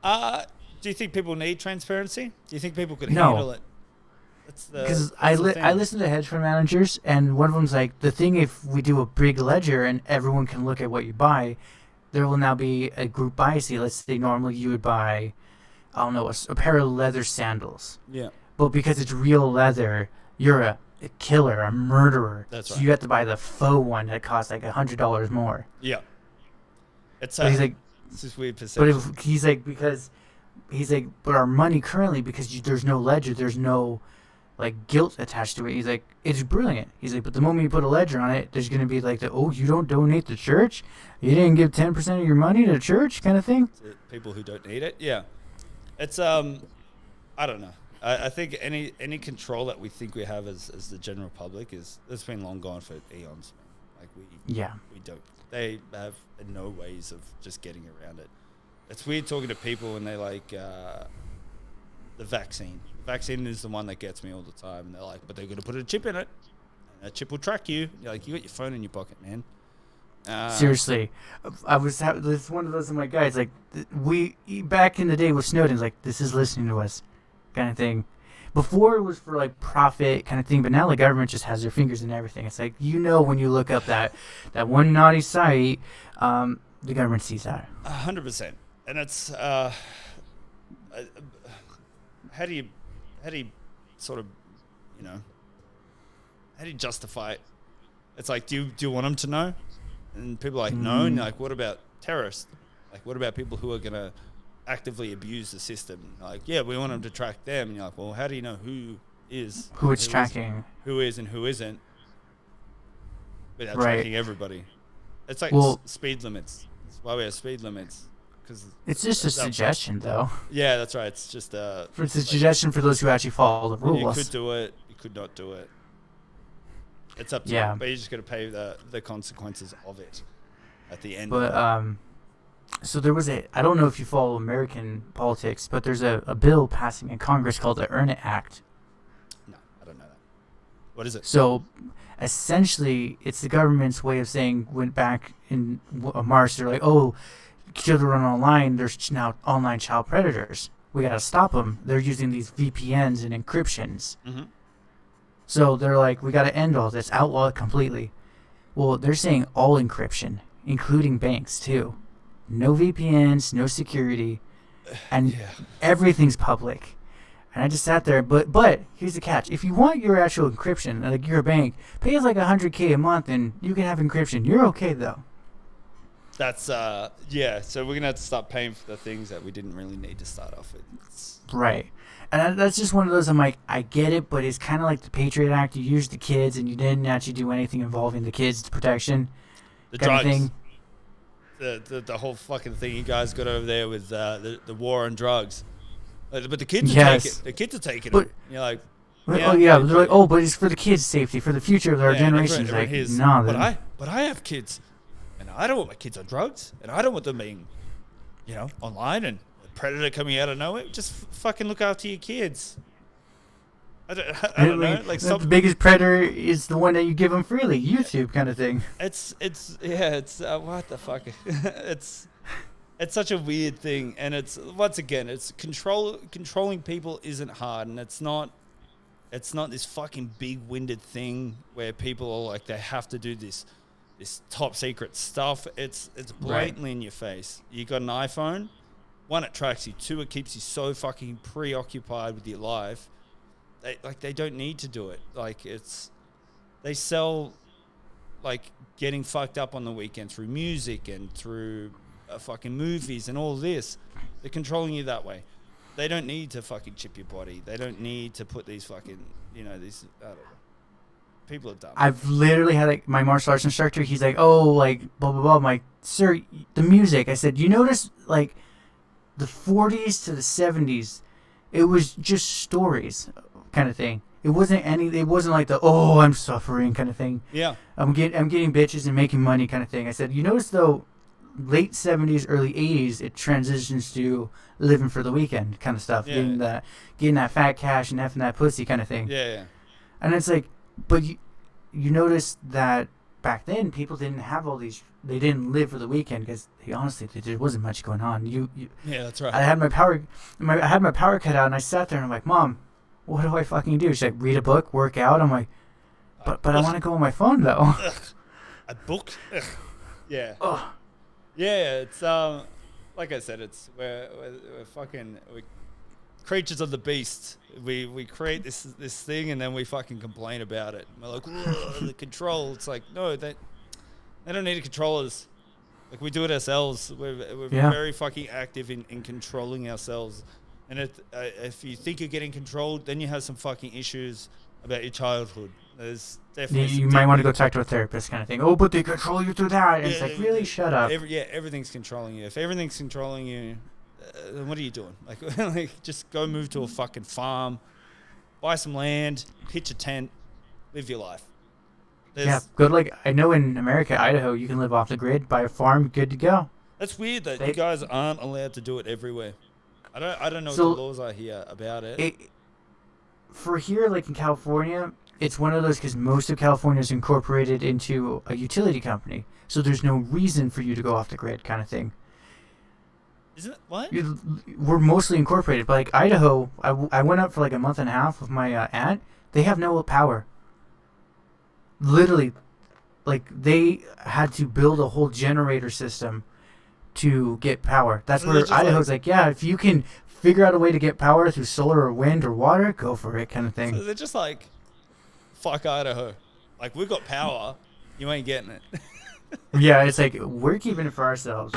do you think people need transparency? Do you think people could No. handle it? Because That's I the thing. I listen to hedge fund managers, and one of them's like, the thing if we do a big ledger and everyone can look at what you buy, there will now be a group bias. Let's say normally you would buy, I don't know, a pair of leather sandals. Yeah, But because it's real leather, you're a killer, a murderer. That's so right. you have to buy the faux one that costs like $100 more. yeah. It's But he's like, it's this weird but perception. if he's like, because he's like, but our money currently, because there's no ledger, there's no like guilt attached to it. He's like, it's brilliant. He's like, but the moment you put a ledger on it, there's gonna be like you don't donate to church, you didn't give 10% of your money to church, kind of thing. To people who don't need it. Yeah, it's I don't know. I think any control that we think we have as the general public that's been long gone for eons. Man. Like Yeah. we don't. They have no ways of just getting around it. It's weird talking to people and they like the vaccine. The vaccine is the one that gets me all the time. And they're like, but they're going to put a chip in it, and that chip will track you. You're like, you got your phone in your pocket, man. Seriously, this one of those of my guys like we back in the day with Snowden's like this is listening to us, kind of thing. Before it was for like profit kind of thing, but now the government just has their fingers in everything. It's like when you look up that one naughty site, the government sees that. 100%, and it's how do you sort of how do you justify it? It's like, do you want them to know? And people are like, no. And you're like, what about terrorists? Like, what about people who are going to actively abuse the system? Like, yeah, we want them to track them. And you're like, well, how do you know who is? Who it's tracking. Who is and who isn't without Right. tracking everybody? It's like speed limits. That's why we have speed limits. Cause It's just a suggestion, though. Yeah, that's right. It's just It's a suggestion for those who actually follow the rules. you could do it. You could not do it. It's up to you, but you just got to pay the consequences of it at the end. But so there was I don't know if you follow American politics, but there's a bill passing in Congress called the Earn It Act. No, I don't know that. What is it? So essentially, it's the government's way of saying, went back in March, they're like, oh, children online, there's now online child predators. We got to stop them. They're using these VPNs and encryptions. Mm-hmm. So they're like, we got to end all this, outlaw it completely. Well, they're saying all encryption, including banks too. No VPNs, no security, and everything's public. And I just sat there, but here's the catch: if you want your actual encryption, like you're a bank, pay us like $100K a month, and you can have encryption. You're okay though. That's So we're gonna have to start paying for the things that we didn't really need to start off with. Right. And that's just one of those, I'm like, I get it, but it's kind of like the Patriot Act. You used the kids, and you didn't actually do anything involving the kids' protection. The kind drugs. Of thing. The whole fucking thing you guys got over there with the war on drugs. But the kids Yes. will take it. The kids are taking But- it. You're like, They're like, oh, but it's for the kids' safety, for the future of our generations. everyone Like, hears, no. But I have kids, and I don't want my kids on drugs, and I don't want them being, online and a predator coming out of nowhere. Just fucking look after your kids. I don't know. Like, the biggest predator is the one that you give them freely, YouTube kind of thing. It's what the fuck? It's such a weird thing, and it's once again, it's controlling people isn't hard, and it's not this fucking big-winded thing where people are like they have to do this top secret stuff. It's blatantly in your face. You got an iPhone, one, it tracks you, two, it keeps you so fucking preoccupied with your life. They don't need to do it. Like, they sell like getting fucked up on the weekend through music and through fucking movies and all this. They're controlling you that way. They don't need to fucking chip your body. They don't need to put these fucking, these, I don't know. People are dumb. I've literally had like my martial arts instructor. He's like, oh, like blah blah blah. I'm like, sir, the music. I said, you notice like the 40s to the 70s, it was just stories, kind of thing. It wasn't like the I'm suffering kind of thing. Yeah. I'm getting bitches and making money kind of thing. I said, you notice though, late 70s, early 80s, it transitions to living for the weekend kind of stuff, getting that fat cash and effing that pussy kind of thing. Yeah. And it's like, but you notice that back then people didn't have all these. They didn't live for the weekend because honestly there wasn't much going on. Yeah, that's right. I had my power cut out, and I sat there and I'm like, Mom, what do I fucking do? She's like, read a book, work out. I'm like, but I want to go on my phone though. A book? Yeah. Ugh. Yeah, it's like I said, we're creatures of the beast. We create this thing and then we fucking complain about it. We're like, the control. It's like, no, they don't need to control us. Like, we do it ourselves. We're very fucking active in controlling ourselves. And if you think you're getting controlled, then you have some fucking issues about your childhood. There's definitely you might want to go talk to a therapist kind of thing. Oh, but they control you through that. And it's like, really, shut up. Everything's controlling you. If everything's controlling you, then what are you doing? Like, just go move to a fucking farm, buy some land, pitch a tent, live your life. Good. Like, I know in America, Idaho, you can live off the grid, buy a farm, good to go. That's weird that you guys aren't allowed to do it everywhere. I don't know what the laws are here about it. For here, like in California, it's one of those because most of California is incorporated into a utility company, so there's no reason for you to go off the grid, kind of thing. Isn't it? What? We're mostly incorporated, but like Idaho, I went up for like a month and a half with my aunt. They have no power. Literally, like they had to build a whole generator system to get power. That's So where Idaho's like, yeah, if you can figure out a way to get power through solar or wind or water, go for it, kind of thing. So they're just like, fuck Idaho. Like, we've got power, you ain't getting it. Yeah, it's like we're keeping it for ourselves.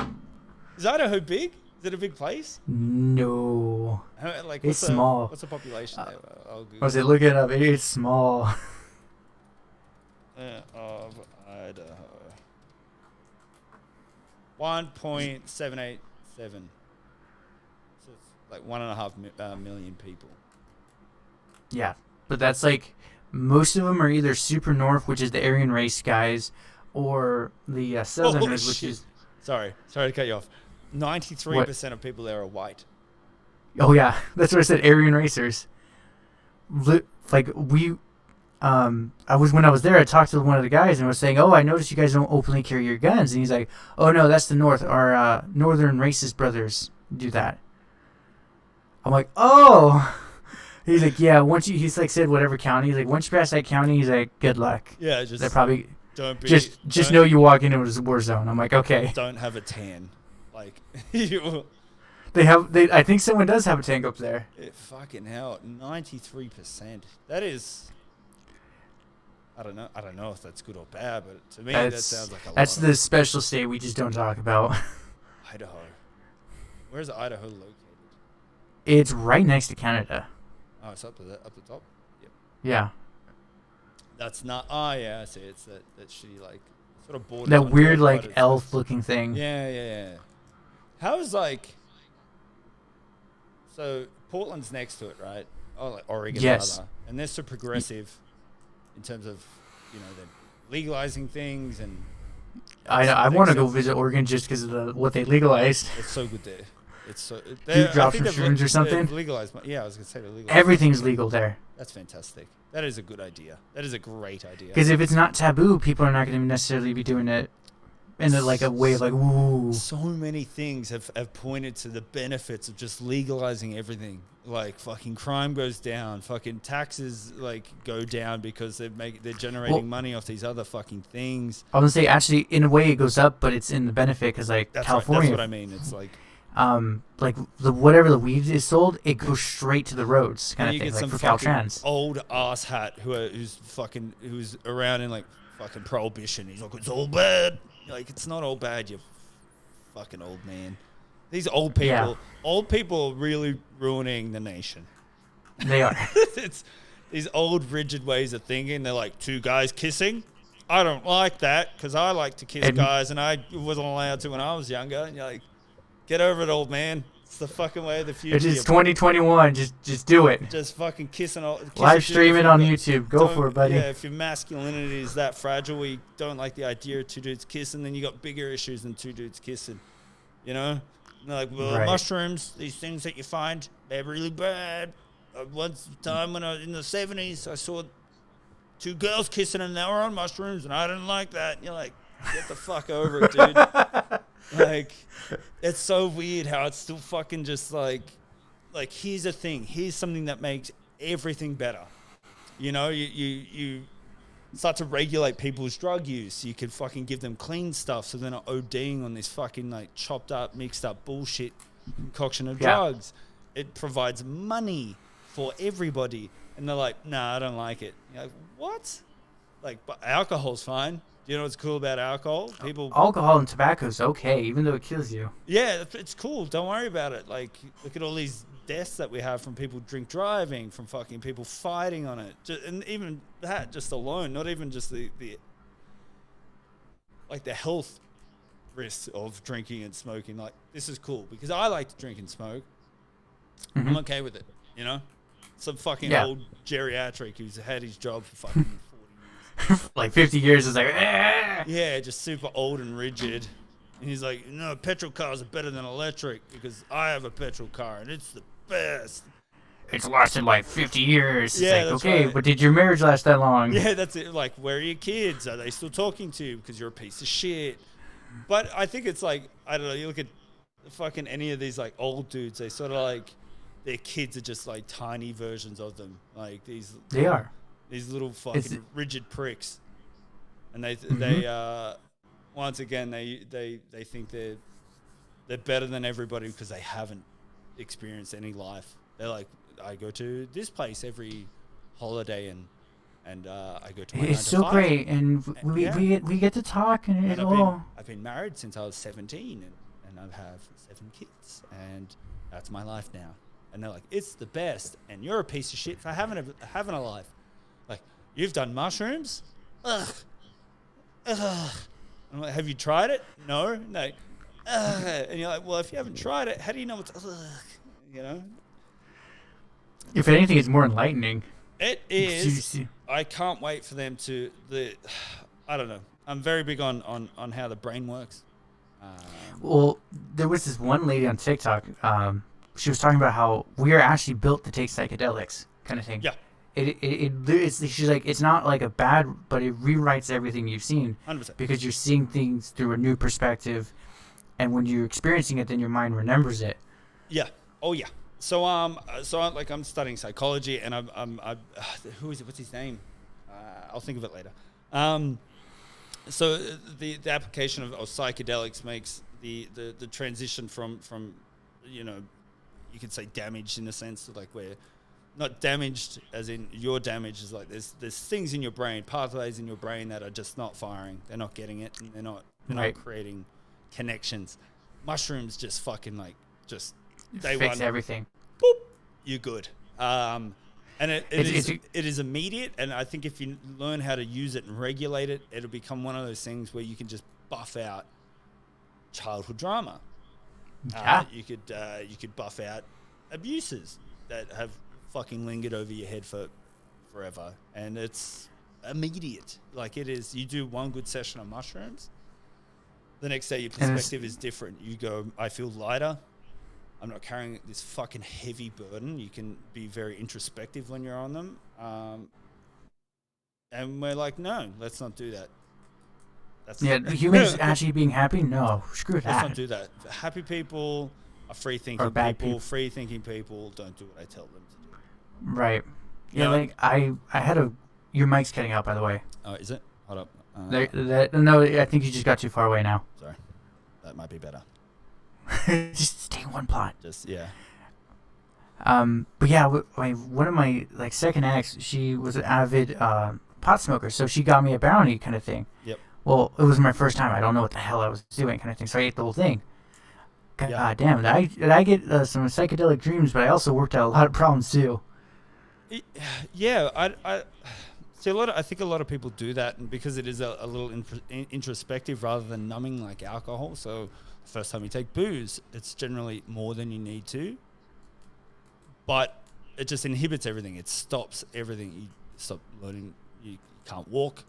Is Idaho big? Is it a big place? No, Like, it's small. What's the population there? I'll Google. I was like, look it up. It's small. Of Idaho. 1.787. So it's like 1.5 million people. Yeah, but that's like most of them are either super north, which is the Aryan race guys, or the southerners, which is. Sorry to cut you off. 93% of people there are white. Oh yeah, that's what I said. Aryan racers. Like I was there. I talked to one of the guys and was saying, "Oh, I noticed you guys don't openly carry your guns." And he's like, "Oh no, that's the North. Our northern racist brothers do that." I'm like, "Oh." He's like, "Yeah." He's like said whatever county. He's like, once you pass that county, he's like, "Good luck." Yeah, just they're probably don't be just know you walk into a war zone. I'm like, okay. Don't have a tan, like I think someone does have a tank up there. Fucking hell, 93%. That is. I don't know if that's good or bad, but to me that sounds like a lot. That's the special state we just don't talk about. Idaho. Where's Idaho located? It's right next to Canada. Oh, it's up the top. Yep. Yeah. That's not. Oh yeah, I see. It's that shitty like sort of border. That weird like elf-looking thing. Yeah. How's like? So Portland's next to it, right? Oh, like Oregon, yes. rather. And they're so progressive in terms of, they're legalizing things and. I want to go visit Oregon just because of what they legalized. It's so good there. It's so. Do you drop some shrooms or something? Legalized. Yeah, I was gonna say they're legalized. Everything's legal there. That's fantastic. That is a good idea. That is a great idea. Because if it's not taboo, people are not going to necessarily be doing it in a way of like, ooh. So many things have pointed to the benefits of just legalizing everything. Like fucking crime goes down, fucking taxes like go down because they're generating money off these other fucking things. I was gonna say actually in a way it goes up, but it's in the benefit because like that's California. Right, that's what I mean. It's like whatever the weed is sold, it goes straight to the roads kind of thing. Like for Caltrans. Old ass hat who's around in like fucking prohibition. He's like, it's all bad. Like, it's not all bad, you fucking old man. These old Yeah. people are really ruining the nation. They are. It's these old rigid ways of thinking. They're like, two guys kissing. I don't like that because I like to kiss guys and I wasn't allowed to when I was younger. And you're like, get over it, old man. It's the fucking way of the future. It's just 2021. Just do it. Just fucking kissing. Live stream it on YouTube. Go for it, buddy. Yeah, if your masculinity is that fragile, where you don't like the idea of two dudes kissing, then you got bigger issues than two dudes kissing. You know? And they're like, well, mushrooms, these things that you find, they're really bad. Once time when I was in the 70s, I saw two girls kissing and they were on mushrooms, and I didn't like that. And you're like, get the fuck over it, dude. Like, it's so weird how it's still fucking just like here's a thing. Here's something that makes everything better. You know, you start to regulate people's drug use. You can fucking give them clean stuff so they're not ODing on this fucking like chopped up, mixed up bullshit concoction of drugs. It provides money for everybody. And they're like, nah, I don't like it. You're like, what? Like, but alcohol's fine. Do you know what's cool about alcohol? Alcohol and tobacco's okay, even though it kills you. Yeah, it's cool. Don't worry about it. Like, look at all these deaths that we have from people drink driving, from fucking people fighting on it. And even that just alone, not even just the health risks of drinking and smoking. Like, this is cool because I like to drink and smoke. Mm-hmm. I'm okay with it, you know? Some fucking old geriatric who's had his job for fucking 40 years. Like 50 years is like, yeah, just super old and rigid. And he's like, no, petrol cars are better than electric because I have a petrol car and it's the best. It's lasted like 50 years. Yeah, it's like, okay, right. But did your marriage last that long? Yeah, that's it. Like, where are your kids? Are they still talking to you because you're a piece of shit? But I think it's like, I don't know, you look at fucking any of these like old dudes, they sort of like, their kids are just like tiny versions of them. Like these little fucking rigid pricks. And they once again they think they're better than everybody because they haven't experienced any life. They're like, I go to this place every holiday and I go to my 9 to 5. It's so great, and we get to talk and I've been married since I was 17 and I have 7 kids and that's my life now. And they're like, it's the best, and you're a piece of shit for having a life. Like, you've done mushrooms? Ugh. I'm like, have you tried it? No. Ugh. And you're like, well, if you haven't tried it, how do you know it's ugh? You know? If anything, it's more enlightening. It is. I can't wait for them to I don't know. I'm very big on how the brain works. Well, there was this one lady on TikTok. She was talking about how we are actually built to take psychedelics, kind of thing. Yeah. She's like, it's not like a bad, but it rewrites everything you've seen. 100%. Because you're seeing things through a new perspective, and when you're experiencing it, then your mind remembers it. Yeah. Oh yeah. So I'm studying psychology, and who is it? What's his name? I'll think of it later. So the application of psychedelics makes the transition from you know, you could say damaged in the sense of like we're not damaged as in your damage is like there's things in your brain, pathways in your brain that are just not firing. They're not getting it, and they're not creating connections. Mushrooms just fucking like just day fix one everything. Boop, you're good. And it is immediate, and I think if you learn how to use it and regulate it, it'll become one of those things where you can just buff out childhood drama. You could buff out abuses that have fucking lingered over your head for forever, and it's immediate. Like it is. You do one good session of mushrooms, the next day your perspective is different. You go, I feel lighter. I'm not carrying this fucking heavy burden. You can be very introspective when you're on them. And we're like, no, let's not do that. Humans actually being happy? No, screw that. Let's not do that. Happy people are free-thinking people. Free-thinking people don't do what I tell them to do. Right. Yeah, like I had your mic's cutting out, by the way. Oh, is it? Hold up. No, I think you just got too far away now. Sorry. That might be better. Just stay in one plot. Yeah. But yeah, one of my second ex, she was an avid pot smoker, so she got me a bounty kind of thing. Yep. Well, it was my first time. I don't know what the hell I was doing kind of thing, so I ate the whole thing. God Yeah. damn, I get some psychedelic dreams, but I also worked out a lot of problems too. Yeah, I see a lot. I think a lot of people do that, and because it is a little introspective rather than numbing like alcohol. So the first time you take booze, it's generally more than you need to, but it just inhibits everything. It stops everything. You stop learning. You can't walk,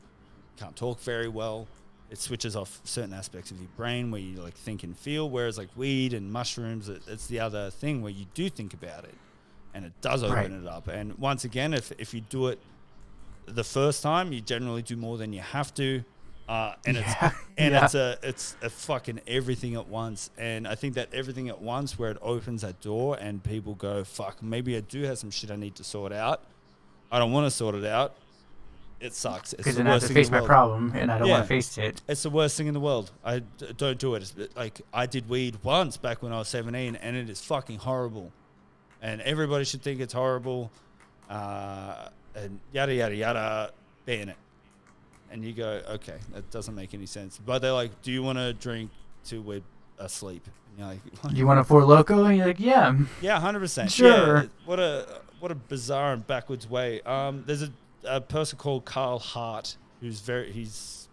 can't talk very well. It switches off certain aspects of your brain where you like think and feel. Whereas like weed and mushrooms, it's the other thing where you do think about it, and it does open it up. And once again, if you do it the first time, you generally do more than you have to, it's a fucking everything at once. And I think that everything at once, where it opens that door and people go, fuck, maybe I do have some shit I need to sort out. I don't want to sort it out. It sucks. It's Because the then I have worst to thing in face the my world. problem, and I don't want to face it. It's the worst thing in the world. Don't do it. Like, I did weed once back when I was 17, and it is fucking horrible. And everybody should think it's horrible. And yada, yada, yada, ban it. And you go, okay, that doesn't make any sense. But they're like, do you want to drink till we're asleep? And you're like, You want a Four Loko? And you're like, yeah. Yeah, 100%. Sure. Yeah, what a bizarre and backwards way. There's a person called Carl Hart who's he's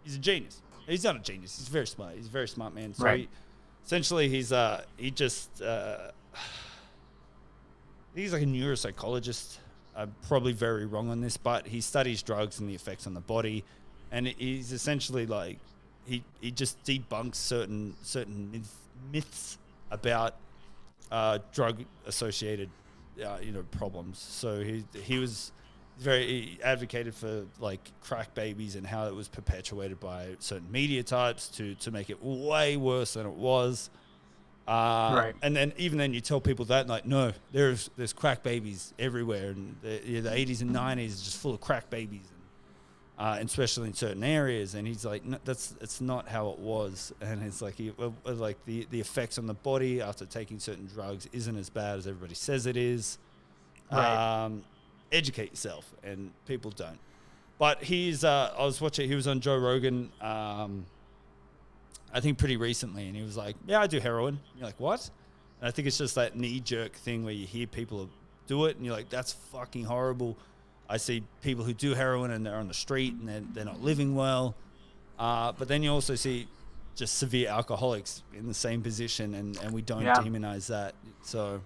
a genius. He's not a genius. He's very smart. He's a very smart man. So Right. essentially he's like a neuropsychologist. I'm probably very wrong on this, but he studies drugs and the effects on the body, and he's essentially like he just debunks certain myths about drug associated problems. So he advocated for like crack babies and how it was perpetuated by certain media types to make it way worse than it was. Right. And then even then you tell people that, like, no, there's crack babies everywhere, and the 80s and 90s is just full of crack babies, and especially in certain areas. And he's like, no, it's not how it was. And it's like the effects on the body after taking certain drugs isn't as bad as everybody says it is. Right. Educate yourself, and people don't. But he was on Joe Rogan, I think pretty recently, and he was like, yeah, I do heroin. And you're like, what? And I think it's just that knee-jerk thing where you hear people do it, and you're like, that's fucking horrible. I see people who do heroin, and they're on the street, and they're not living well. But then you also see just severe alcoholics in the same position, and we don't demonize that. So,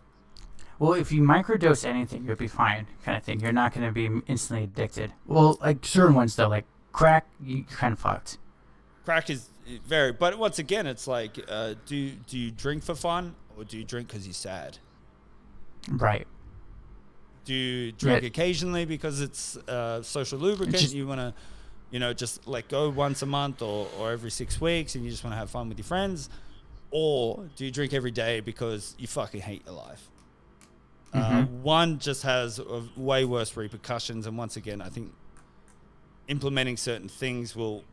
well, if you microdose anything, you'll be fine, kind of thing. You're not going to be instantly addicted. Well, like certain ones, though, like crack, you're kind of fucked. Crack is very, but once again, it's like, do you drink for fun, or do you drink because you're sad? Right. Do you drink occasionally because it's social lubricant? You want to, just let go once a month or every 6 weeks, and you just want to have fun with your friends? Or do you drink every day because you fucking hate your life? One just has way worse repercussions, and once again, I think implementing certain things will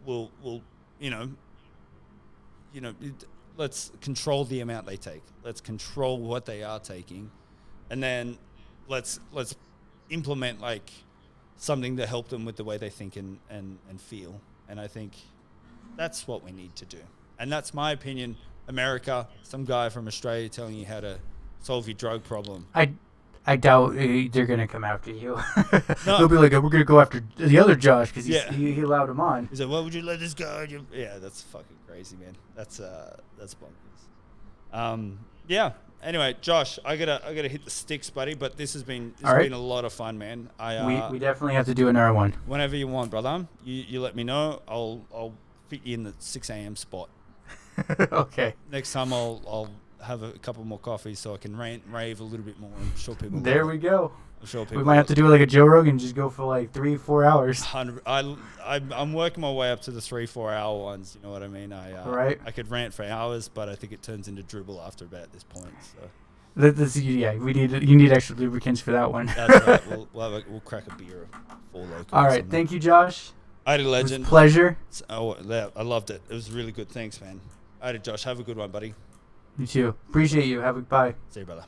let's control the amount they take. Let's control what they are taking, and then let's implement like something to help them with the way they think and feel. And I think that's what we need to do. And that's my opinion. America, some guy from Australia telling you how to solve your drug problem. I doubt they're going to come after you. No. They'll be like, we're going to go after the other Josh because he allowed him on. He said, why would you let this go? Yeah, that's fucking crazy, man. That's bonkers. Yeah. Anyway, Josh, I gotta hit the sticks, buddy. But this has been a lot of fun, man. We definitely have to do another one. Whenever you want, brother. You let me know. I'll fit you in the 6 a.m. spot. Okay. Next time I'll have a couple more coffees so I can rant and rave a little bit more. I'm sure people. There we go. I'm sure people. We might have to do like a Joe Rogan, just go for like 3-4 hours. I'm working my way up to the 3-4 hour ones. You know what I mean? Right. I could rant for hours, but I think it turns into dribble after about this point. So. You need extra lubricants for that one. That's right. We'll crack a beer. All right. Thank you, Josh. Alrighty, legend. It was a pleasure. I loved it. It was really good. Thanks, man. Alrighty, Josh. Have a good one, buddy. You too. Appreciate you. Bye. See you, brother.